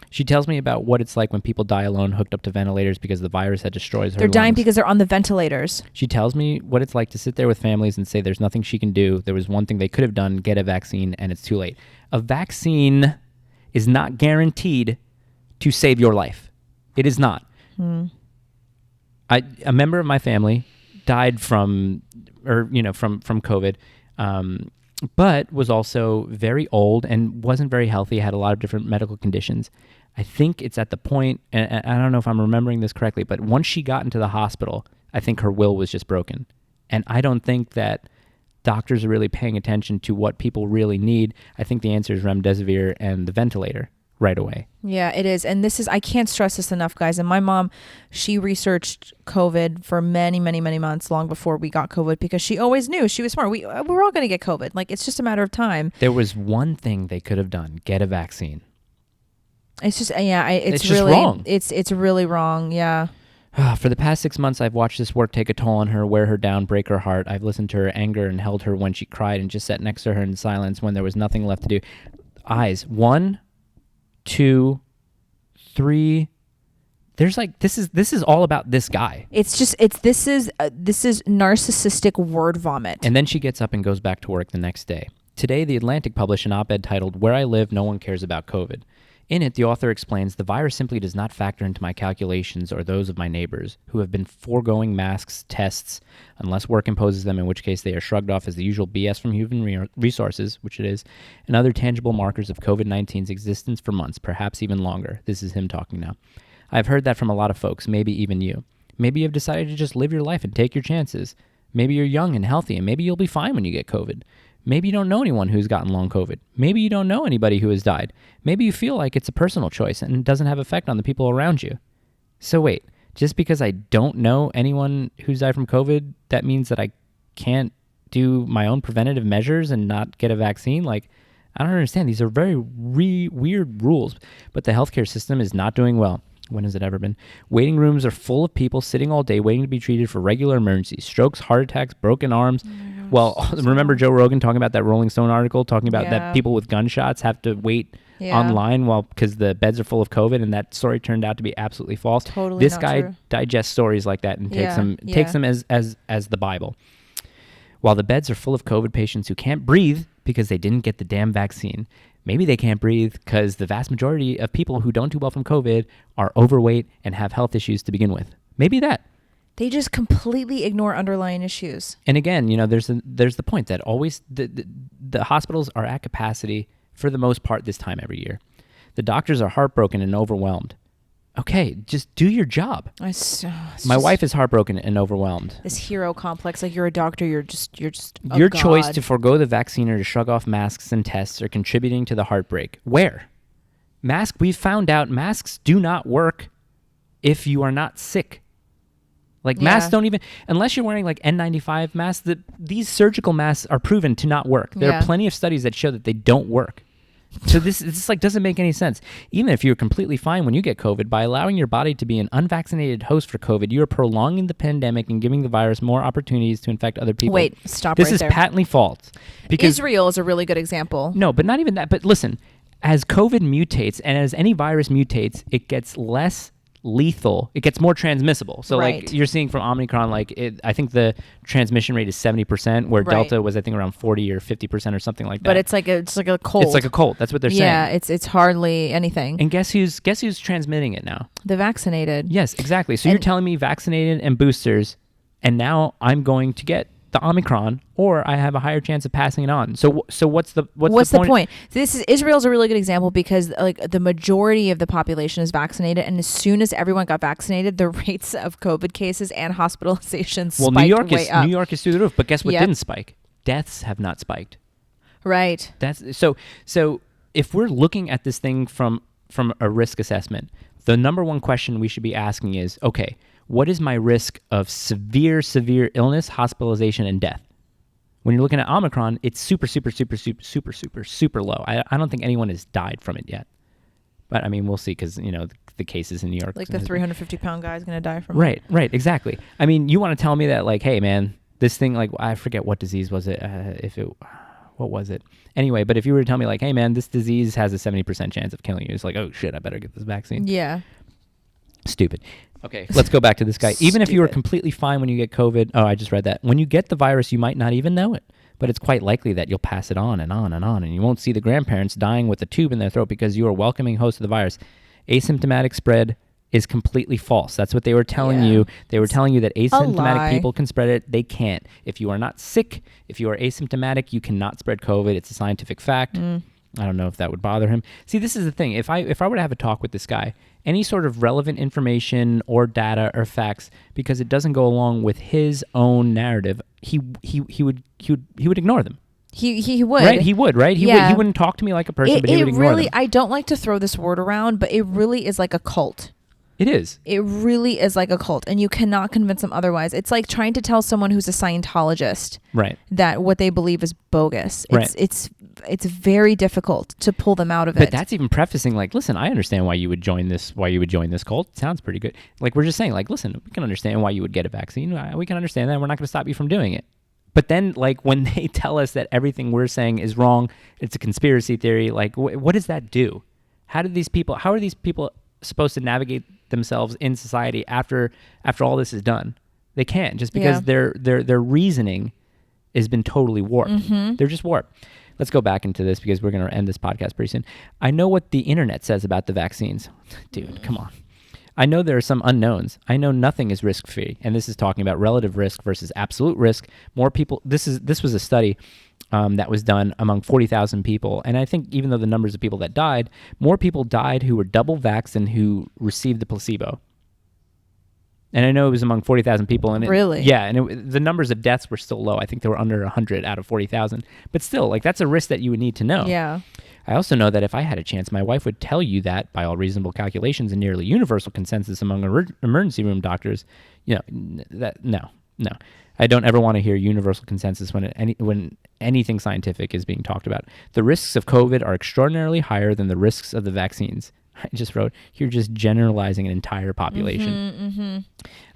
A: She tells me about what it's like when people die alone, hooked up to ventilators because the virus had destroyed her
B: They're dying
A: lungs.
B: because they're on the ventilators.
A: She tells me what it's like to sit there with families and say there's nothing she can do. There was one thing they could have done, get a vaccine, and it's too late. A vaccine is not guaranteed to save your life. It is not. A member of my family died from COVID, but was also very old and wasn't very healthy, had a lot of different medical conditions. I think it's at the point, and I don't know if I'm remembering this correctly, but once she got into the hospital, I think her will was just broken. And I don't think that doctors are really paying attention to what people really need. I think the answer is remdesivir and the ventilator right away.
B: Yeah, it is. And I can't stress this enough, guys. And my mom, she researched COVID for many, many, many months long before we got COVID, because she always knew, she was smart. We're all going to get COVID. Like, it's just a matter of time.
A: There was one thing they could have done, get a vaccine.
B: It's just, it's
A: just
B: really
A: wrong.
B: It's really wrong. Yeah.
A: For the past 6 months, I've watched this work take a toll on her, wear her down, break her heart. I've listened to her anger and held her when she cried and just sat next to her in silence when there was nothing left to do. Eyes. 1, 2, 3. There's like, this is all about this guy.
B: This is narcissistic word vomit.
A: And then she gets up and goes back to work the next day. Today, The Atlantic published an op-ed titled, "Where I Live, No One Cares About COVID." In it, the author explains, the virus simply does not factor into my calculations or those of my neighbors, who have been foregoing masks, tests, unless work imposes them, in which case they are shrugged off as the usual BS from human resources, which it is, and other tangible markers of COVID-19's existence for months, perhaps even longer. This is him talking now. I've heard that from a lot of folks, maybe even you. Maybe you've decided to just live your life and take your chances. Maybe you're young and healthy, and maybe you'll be fine when you get COVID. Maybe you don't know anyone who's gotten long COVID. Maybe you don't know anybody who has died. Maybe you feel like it's a personal choice and doesn't have effect on the people around you. So wait, just because I don't know anyone who's died from COVID, that means that I can't do my own preventative measures and not get a vaccine? Like, I don't understand. These are very weird rules, but the healthcare system is not doing well. When has it ever been? Waiting rooms are full of people sitting all day waiting to be treated for regular emergencies, strokes, heart attacks, broken arms. Well, remember Joe Rogan talking about that Rolling Stone article, talking about that people with gunshots have to wait online because the beds are full of COVID, and that story turned out to be absolutely false.
B: Totally
A: this
B: not
A: guy
B: true.
A: digests stories like that and takes them as the Bible. While the beds are full of COVID patients who can't breathe because they didn't get the damn vaccine. Maybe they can't breathe because the vast majority of people who don't do well from COVID are overweight and have health issues to begin with. Maybe that.
B: They just completely ignore underlying issues.
A: And again, there's the point that always the hospitals are at capacity for the most part this time every year. The doctors are heartbroken and overwhelmed. Okay, just do your job. My wife is heartbroken and overwhelmed.
B: This hero complex, like you're a doctor, you're just
A: your choice to forego the vaccine or to shrug off masks and tests are contributing to the heartbreak. Where? We've found out masks do not work if you are not sick. Like masks don't even, unless you're wearing like N95 masks, these surgical masks are proven to not work. There are plenty of studies that show that they don't work. So this like doesn't make any sense. Even if you're completely fine when you get COVID, by allowing your body to be an unvaccinated host for COVID, you are prolonging the pandemic and giving the virus more opportunities to infect other people.
B: Wait, stop
A: this
B: right
A: is
B: there.
A: patently false. Because
B: Israel is a really good example.
A: No, but not even that. But listen, as COVID mutates and as any virus mutates, it gets less lethal. It gets more transmissible. So like you're seeing from Omicron, I think the transmission rate is 70%, where Delta was I think around 40 or 50% or something like that.
B: But it's like a cold.
A: It's like a cold. That's what they're saying.
B: Yeah, it's hardly anything.
A: And guess who's transmitting it now?
B: The vaccinated.
A: Yes, exactly. So you're telling me vaccinated and boosters, and now I'm going to get the Omicron, or I have a higher chance of passing it on. So what's the point?
B: Israel's a really good example because like the majority of the population is vaccinated, and as soon as everyone got vaccinated, the rates of COVID cases and hospitalizations spiked way up.
A: New York is through the roof, but guess what didn't spike? Deaths have not spiked.
B: Right.
A: That's so if we're looking at this thing from a risk assessment, the number one question we should be asking is, okay, what is my risk of severe illness, hospitalization, and death? When you're looking at Omicron, it's super low. I don't think anyone has died from it yet. But I mean, we'll see because, the cases in New York.
B: Like the 350-pound guy is going to die from it.
A: Right, exactly. I mean, you want to tell me that like, hey, man, this thing, like, I forget what disease was it, what was it? Anyway, but if you were to tell me like, hey, man, this disease has a 70% chance of killing you, it's like, oh, shit, I better get this vaccine.
B: Yeah.
A: Stupid. Okay, let's go back to this guy. Even if you were completely fine when you get COVID, I just read that. When you get the virus, you might not even know it, but it's quite likely that you'll pass it on and on and on, and you won't see the grandparents dying with a tube in their throat because you are a welcoming host of the virus. Asymptomatic spread is completely false. That's what they were telling you. They were telling you that asymptomatic people can spread it. They can't. If you are not sick, if you are asymptomatic, you cannot spread COVID. It's a scientific fact. I don't know if that would bother him. See, this is the thing. If I were to have a talk with this guy, any sort of relevant information or data or facts, because it doesn't go along with his own narrative, he would ignore them.
B: He would.
A: Right? He would, right? He wouldn't talk to me like a person, but he would ignore them.
B: I don't like to throw this word around, but it really is like a cult.
A: It is.
B: It really is like a cult, and you cannot convince them otherwise. It's like trying to tell someone who's a Scientologist that what they believe is bogus. It's very difficult to pull them out of it.
A: But that's even prefacing like, listen, I understand why you would join this cult. It sounds pretty good. Like, we're just saying, like, listen, we can understand why you would get a vaccine. We can understand that. We're not going to stop you from doing it. But then, like, when they tell us that everything we're saying is wrong, it's a conspiracy theory, like, what does that do? How are these people supposed to navigate themselves in society after all this is done? They can't, just because their reasoning has been totally warped. They're just warped. Let's go back into this because we're going to end this podcast pretty soon. I know what the internet says about the vaccines. Dude, come on. I know there are some unknowns. I know nothing is risk-free, and this is talking about relative risk versus absolute risk. More people. This was a study that was done among 40,000 people, and I think even though the numbers of people that died, more people died who were double vaxxed than who received the placebo. And I know it was among 40,000 people. And
B: really?
A: Yeah, and the numbers of deaths were still low. I think they were under 100 out of 40,000. But still, like, that's a risk that you would need to know.
B: Yeah.
A: I also know that if I had a chance, my wife would tell you that, by all reasonable calculations and nearly universal consensus among emergency room doctors, no. I don't ever want to hear universal consensus when anything scientific is being talked about. The risks of COVID are extraordinarily higher than the risks of the vaccines. I just wrote, you're just generalizing an entire population.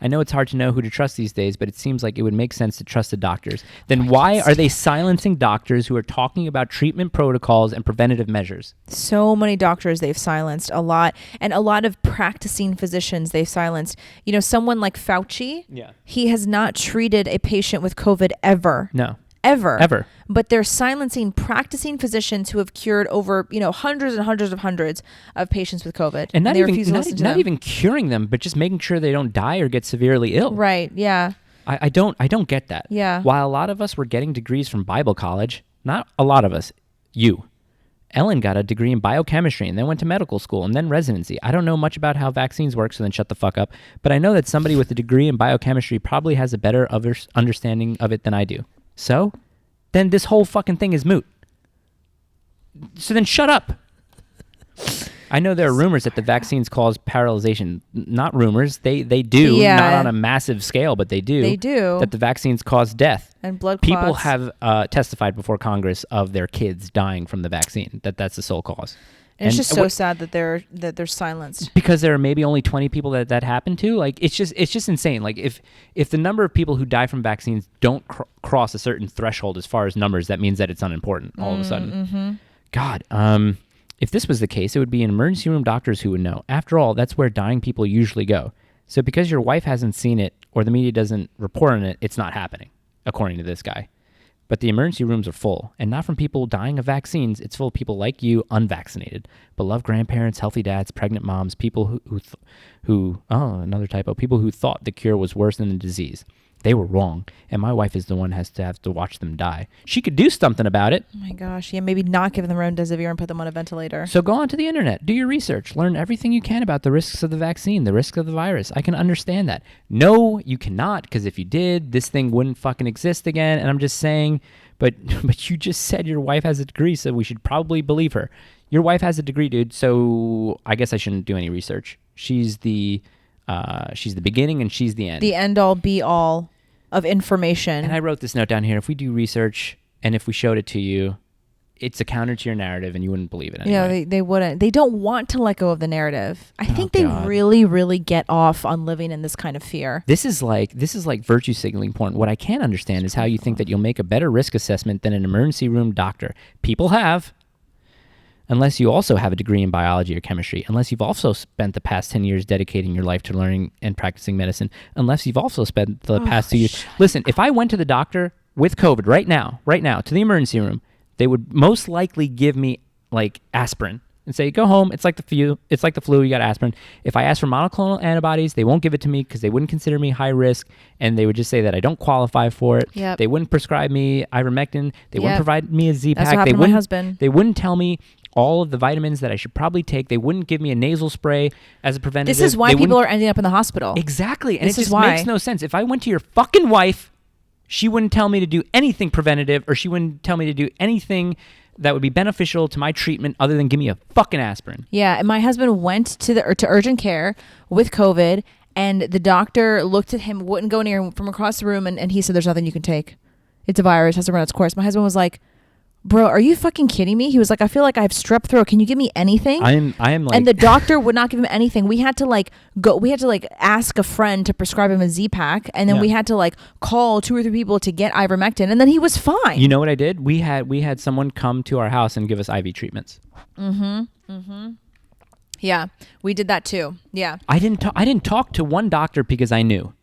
A: I know it's hard to know who to trust these days, but it seems like it would make sense to trust the doctors. Then why are they silencing doctors who are talking about treatment protocols and preventative measures?
B: So many doctors they've silenced, a lot. And a lot of practicing physicians they've silenced. You know, someone like Fauci, he has not treated a patient with COVID ever.
A: No.
B: Ever. But they're silencing practicing physicians who have cured over, hundreds and hundreds of patients with COVID.
A: And
B: they refuse to listen to them.
A: not even curing them, but just making sure they don't die or get severely ill.
B: Right, yeah.
A: I don't get that.
B: Yeah.
A: While a lot of us were getting degrees from Bible college, not a lot of us, you. Ellen got a degree in biochemistry and then went to medical school and then residency. I don't know much about how vaccines work, so then shut the fuck up. But I know that somebody with a degree in biochemistry probably has a better understanding of it than I do. So, then this whole fucking thing is moot. So then shut up. I know there are rumors that the vaccines cause paralyzation. Not rumors. They do.
B: Yeah.
A: Not on a massive scale, but they do.
B: They do.
A: That the vaccines cause death.
B: And blood clots.
A: People have testified before Congress of their kids dying from the vaccine. That's the sole cause.
B: And it's just so sad that they're silenced.
A: Because there are maybe only 20 people that happened to. Like it's just insane. Like if the number of people who die from vaccines don't cross a certain threshold as far as numbers, that means that it's unimportant all of a sudden. God, if this was the case, it would be in emergency room doctors who would know. After all, that's where dying people usually go. So because your wife hasn't seen it or the media doesn't report on it, it's not happening, according to this guy. But the emergency rooms are full, and not from people dying of vaccines. It's full of people like you, unvaccinated, beloved grandparents, healthy dads, pregnant moms, people people who thought the cure was worse than the disease. They were wrong, and my wife is the one has to have to watch them die. She could do something about it.
B: Oh my gosh, yeah, maybe not give them remdesivir and put them on a ventilator.
A: So go onto the internet, do your research, learn everything you can about the risks of the vaccine, the risk of the virus. I can understand that. No, you cannot, because if you did, this thing wouldn't fucking exist again. And I'm just saying, but you just said your wife has a degree, so we should probably believe her. Your wife has a degree, dude. So I guess I shouldn't do any research. She's the beginning and she's the end.
B: The end all be all of information.
A: And I wrote this note down here. If we do research and if we showed it to you, it's a counter to your narrative and you wouldn't believe it anyway.
B: Yeah, they wouldn't. They don't want to let go of the narrative. I think they really, really get off on living in this kind of fear.
A: This is like virtue signaling porn. What I can't understand is how you think that you'll make a better risk assessment than an emergency room doctor. People have. Unless you also have a degree in biology or chemistry, unless you've also spent the past 10 years dedicating your life to learning and practicing medicine, unless you've also spent the past 2 years. Listen, if I went to the doctor with COVID right now, to the emergency room, they would most likely give me like aspirin and say, go home. It's like the flu. You got aspirin. If I ask for monoclonal antibodies, they won't give it to me because they wouldn't consider me high risk. And they would just say that I don't qualify for it.
B: Yep.
A: They wouldn't prescribe me ivermectin. They wouldn't provide me a Z-Pack.
B: That's what happened to my husband.
A: They wouldn't tell me all of the vitamins that I should probably take. They wouldn't give me a nasal spray as a preventative.
B: This is why people are ending up in the hospital.
A: Exactly. And it just makes no sense. If I went to your fucking wife, she wouldn't tell me to do anything preventative, or she wouldn't tell me to do anything that would be beneficial to my treatment other than give me a fucking aspirin.
B: Yeah, and my husband went to urgent care with COVID, and the doctor looked at him, wouldn't go near him from across the room, and he said, "There's nothing you can take. It's a virus, has to run its course." My husband was like, "Bro, are you fucking kidding me?" He was like, "I feel like I have strep throat. Can you give me anything?"
A: I am like,
B: and the doctor would not give him anything. We had to ask a friend to prescribe him a Z-Pack, and then we had to call 2 or 3 people to get ivermectin, and then he was fine.
A: You know what I did? We had someone come to our house and give us IV treatments.
B: Yeah, we did that too. Yeah.
A: I didn't talk to one doctor because I knew.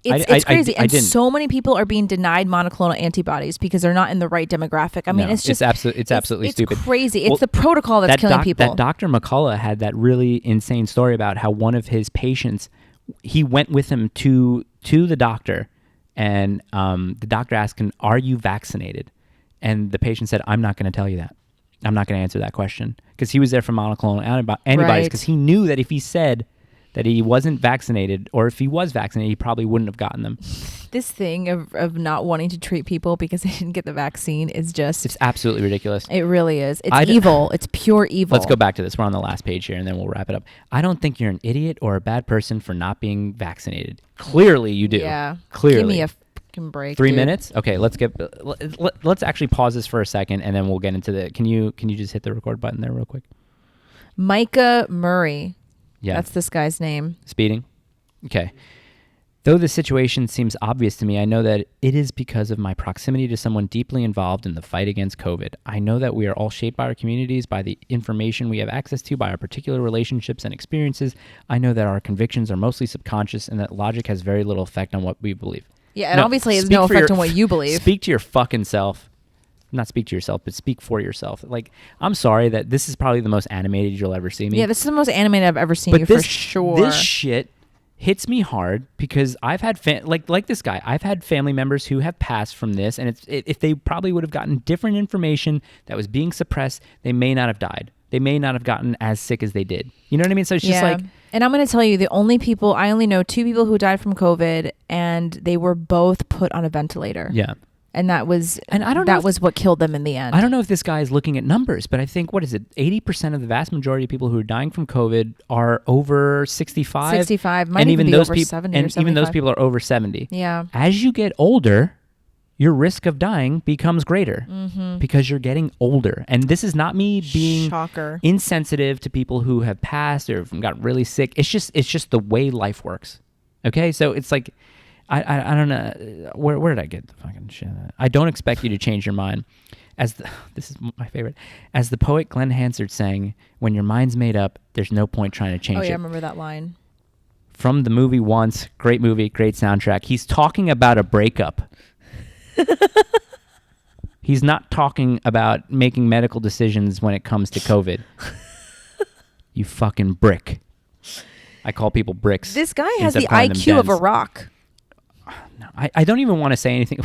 B: It's crazy.
A: I didn't.
B: So many people are being denied monoclonal antibodies because they're not in the right demographic. I mean, it's just
A: absolutely stupid.
B: It's crazy. It's the protocol that's killing people.
A: That Dr. McCullough had that really insane story about how one of his patients, he went with him to the doctor, and the doctor asked him, "Are you vaccinated?" And the patient said, "I'm not going to tell you that. I'm not going to answer that question," because he was there for monoclonal antibodies, because he knew that if he said that he wasn't vaccinated, or if he was vaccinated, he probably wouldn't have gotten them.
B: This thing of not wanting to treat people because they didn't get the vaccine is just...
A: It's absolutely ridiculous.
B: It really is. It's evil. It's pure evil.
A: Let's go back to this. We're on the last page here, and then we'll wrap it up. I don't think you're an idiot or a bad person for not being vaccinated. Clearly you do.
B: Yeah.
A: Clearly.
B: Give me a fucking break,
A: 3
B: dude.
A: minutes? Okay, let's actually pause this for a second, and then we'll get into the... Can you just hit the record button there real quick?
B: Micah Murray.
A: Yeah.
B: That's this guy's name.
A: Speeding? Okay. Though the situation seems obvious to me, I know that it is because of my proximity to someone deeply involved in the fight against COVID. I know that we are all shaped by our communities, by the information we have access to, by our particular relationships and experiences. I know that our convictions are mostly subconscious and that logic has very little effect on what we believe.
B: Yeah, and obviously it has no effect on what you believe.
A: Speak to your fucking self. Not speak to yourself, but speak for yourself. Like, I'm sorry that this is probably the most animated you'll ever see me.
B: Yeah, this is the most animated I've ever seen
A: but
B: you
A: this,
B: for sure.
A: This shit hits me hard because I've had like this guy. I've had family members who have passed from this, and if they probably would have gotten different information that was being suppressed, they may not have died. They may not have gotten as sick as they did. You know what I mean? So it's just like.
B: And I'm going to tell you, I only know 2 people who died from COVID, and they were both put on a ventilator.
A: Yeah.
B: And that was what killed them in the end.
A: I don't know if this guy is looking at numbers, but I think, 80% of the vast majority of people who are dying from COVID are over 65.
B: 65. Might even be over 70 or 75.
A: And even those people are over 70.
B: Yeah.
A: As you get older, your risk of dying becomes greater because you're getting older. And this is not me being insensitive to people who have passed or got really sick. It's just the way life works. Okay? So it's like... I don't know where did I get the fucking shit at? I don't expect you to change your mind. This is my favorite. As the poet Glenn Hansard sang, when your mind's made up, there's no point trying to change it.
B: Oh yeah, I remember that line.
A: From the movie Once, great movie, great soundtrack. He's talking about a breakup. He's not talking about making medical decisions when it comes to COVID. You fucking brick. I call people bricks.
B: This guy has the IQ of a rock.
A: No, I don't even want to say anything.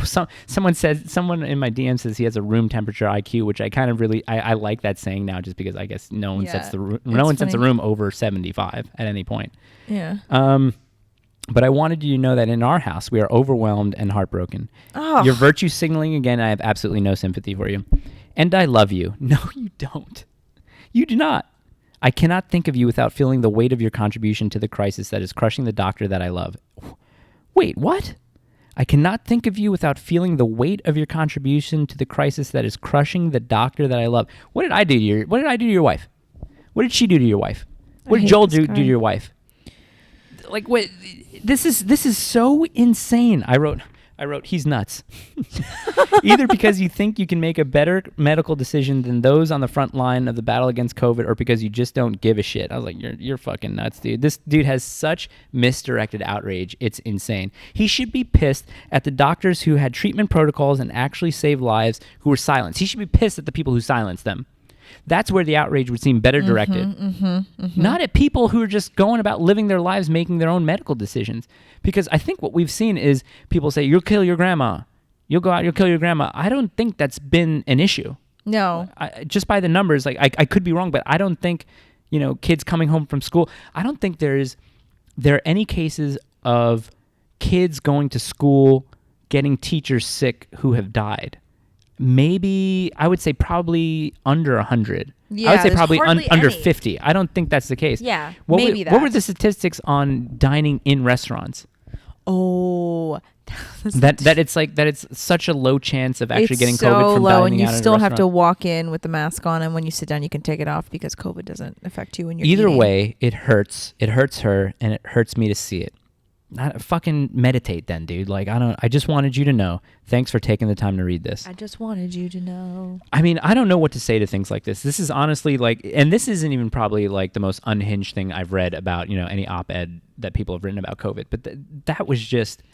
A: Someone in my DM says he has a room temperature IQ, which I kind of really I like that saying now, just because I guess no one sets the room over 75 at any point.
B: Yeah.
A: But I wanted you to know that in our house we are overwhelmed and heartbroken.
B: Oh.
A: You're virtue signaling again. I have absolutely no sympathy for you, and I love you. No, you don't. You do not. I cannot think of you without feeling the weight of your contribution to the crisis that is crushing the doctor that I love. Wait, what? I cannot think of you without feeling the weight of your contribution to the crisis that is crushing the doctor that I love. What did I do to your wife? What did she do to your wife? What did Joel do to your wife? Like, what? This is so insane. I wrote he's nuts. Either because you think you can make a better medical decision than those on the front line of the battle against COVID, or because you just don't give a shit. I was like, you're fucking nuts, dude. This dude has such misdirected outrage. It's insane. He should be pissed at the doctors who had treatment protocols and actually saved lives who were silenced. He should be pissed at the people who silenced them. That's where the outrage would seem better directed. Not at people who are just going about living their lives, making their own medical decisions. Because I think what we've seen is people say, you'll kill your grandma. You'll go out, you'll kill your grandma. I don't think that's been an issue.
B: No.
A: Just by the numbers, like I could be wrong, but I don't think, kids coming home from school, I don't think there are any cases of kids going to school getting teachers sick who have died. Maybe I would say probably under 100.
B: Yeah,
A: I would say probably under
B: any.
A: 50. I don't think that's the case.
B: Yeah,
A: what were the statistics on dining in restaurants?
B: Oh,
A: that it's such a low chance of actually getting COVID from dining out in a
B: low, and you still
A: restaurant.
B: have to walk in with the mask on, and when you sit down, you can take it off because COVID doesn't affect you when you're
A: Either
B: eating.
A: way, it hurts. It hurts her, and it hurts me to see it. Fucking meditate then, dude. Like, I just wanted you to know. Thanks for taking the time to read this.
B: I just wanted you to know.
A: I mean, I don't know what to say to things like this. This is honestly and this isn't even probably like the most unhinged thing I've read about, any op-ed that people have written about COVID. But that was just,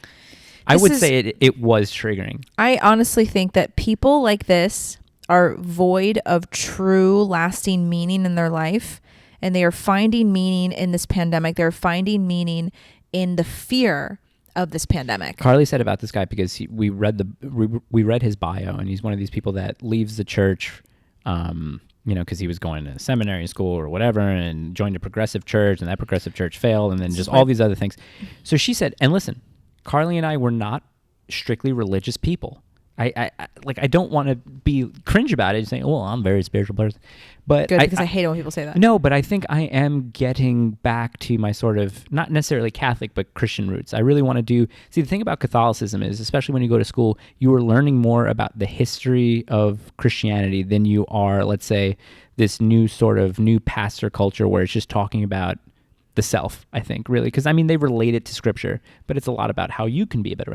A: I would say it was triggering.
B: I honestly think that people like this are void of true lasting meaning in their life. And they are finding meaning in this pandemic. They're finding meaning in the fear of this pandemic.
A: Carly said about this guy because we read his bio, and he's one of these people that leaves the church, because he was going to seminary school or whatever, and joined a progressive church, and that progressive church failed, and then just all these other things. So she said, and listen, Carly and I were not strictly religious people, I don't want to be cringe about it, saying, "Well, I'm a very spiritual person," but
B: Good, because I hate it when people say that.
A: No, but I think I am getting back to my sort of not necessarily Catholic but Christian roots. I really want to do. See, the thing about Catholicism is, especially when you go to school, you are learning more about the history of Christianity than you are, let's say, this new pastor culture where it's just talking about the self, I think, really. Because, I mean, they relate it to scripture, but it's a lot about how you can be a better...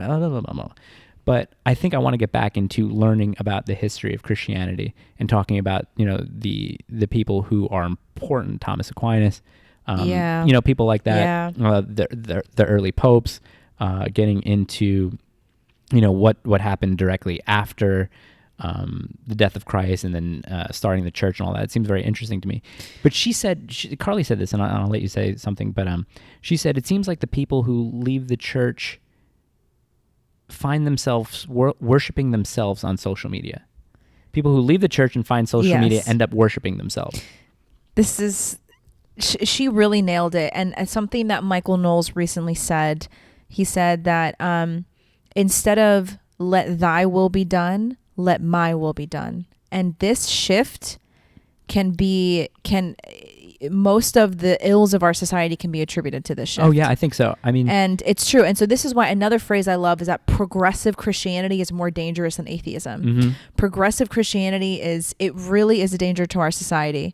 A: But I think I want to get back into learning about the history of Christianity and talking about, the people who are important, Thomas Aquinas, people like that, the early popes, getting into, what happened directly after the death of Christ and then starting the church and all that. It seems very interesting to me. But Carly said this, and I'll let you say something, but she said, it seems like the people who leave the church find themselves worshiping themselves on social media. People who leave the church and find social media end up worshiping themselves.
B: This is, she really nailed it. And something that Michael Knowles recently said, he said that instead of let thy will be done, let my will be done. And this shift most of the ills of our society can be attributed to this shift.
A: Oh yeah, I think so. I mean,
B: and it's true. And so this is why another phrase I love is that progressive Christianity is more dangerous than atheism.
A: Mm-hmm.
B: Progressive Christianity really is a danger to our society.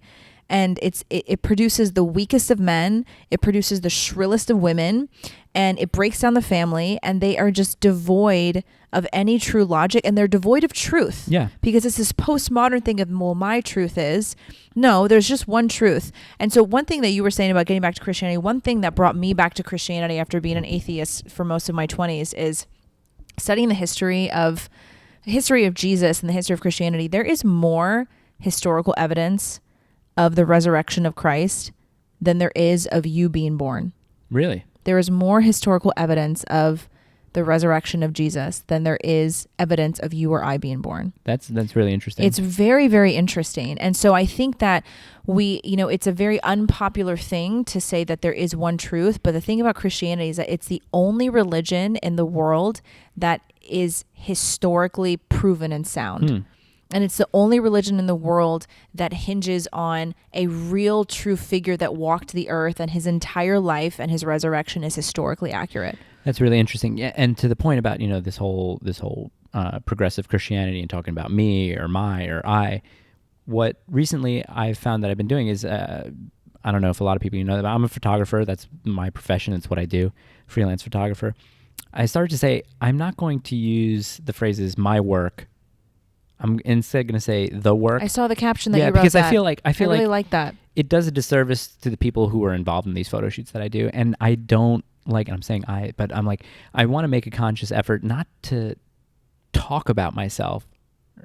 B: And it produces the weakest of men, it produces the shrillest of women, and it breaks down the family, and they are just devoid of any true logic, and they're devoid of truth.
A: Yeah.
B: Because it's this postmodern thing of, well, my truth is, no, there's just one truth. And so one thing that you were saying about getting back to Christianity, one thing that brought me back to Christianity after being an atheist for most of my 20s is studying the history of Jesus and the history of Christianity. There is more historical evidence of the resurrection of Christ than there is of you being born.
A: Really?
B: There is more historical evidence of the resurrection of Jesus than there is evidence of you or I being born.
A: That's really interesting.
B: It's very, very interesting. And so I think that it's a very unpopular thing to say that there is one truth, but the thing about Christianity is that it's the only religion in the world that is historically proven and sound. And it's the only religion in the world that hinges on a real true figure that walked the earth, and his entire life and his resurrection is historically accurate.
A: That's really interesting. Yeah, and to the point about, this whole progressive Christianity and talking about me or my or I, what recently I've found that I've been doing is, I don't know if a lot of people that, but I'm a photographer. That's my profession. That's what I do, freelance photographer. I started to say, I'm not going to use the phrases my work. I'm instead going to say the work. I
B: saw the caption that you wrote.
A: Because
B: I
A: really
B: like that.
A: It does a disservice to the people who are involved in these photo shoots that I do, and I don't like. And I'm saying but I'm like, I want to make a conscious effort not to talk about myself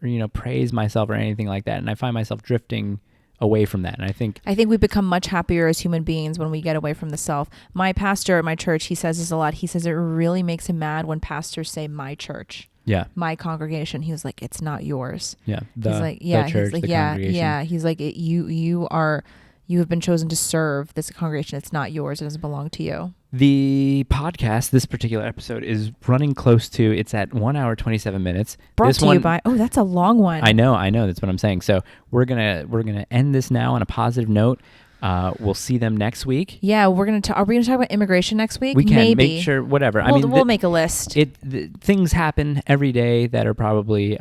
A: or praise myself or anything like that. And I find myself drifting away from that. And I think
B: we become much happier as human beings when we get away from the self. My pastor at my church, he says this a lot. He says it really makes him mad when pastors say my church.
A: Yeah.
B: My congregation. He was like, it's not yours.
A: Yeah.
B: He's like, yeah.
A: The church,
B: he's like,
A: the
B: yeah,
A: congregation.
B: yeah. He's like, you have been chosen to serve this congregation. It's not yours. It doesn't belong to you.
A: The podcast, this particular episode, is running close to, it's at 1 hour, 27 minutes.
B: Brought to you by, that's a long one.
A: I know. That's what I'm saying. So we're going to end this now on a positive note. We'll see them next week.
B: Yeah, are we gonna talk about immigration next week?
A: We can.
B: Maybe.
A: Make sure, whatever.
B: We'll make a list.
A: Things happen every day that are probably,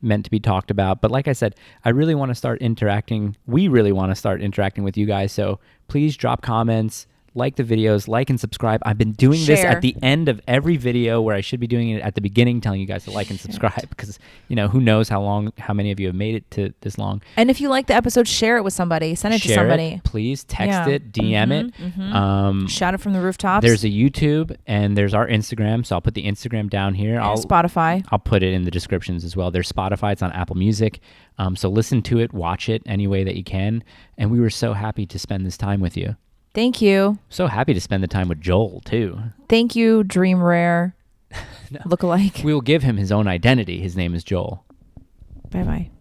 A: meant to be talked about. But like I said, I really want to start interacting. We really want to start interacting with you guys. So please drop comments. Like the videos, like and subscribe. I've been doing this at the end of every video where I should be doing it at the beginning, telling you guys to like and subscribe because, who knows how many of you have made it to this long.
B: And if you like the episode, share it with somebody. Send it to somebody.
A: Please text it, DM it.
B: Mm-hmm. Shout it from the rooftops.
A: There's a YouTube and there's our Instagram. So I'll put the Instagram down here.
B: And Spotify.
A: I'll put it in the descriptions as well. There's Spotify. It's on Apple Music. So listen to it, watch it any way that you can. And we were so happy to spend this time with you.
B: Thank you.
A: So happy to spend the time with Joel, too.
B: Thank you, Dream Rare. No. Lookalike.
A: We will give him his own identity. His name is Joel.
B: Bye-bye.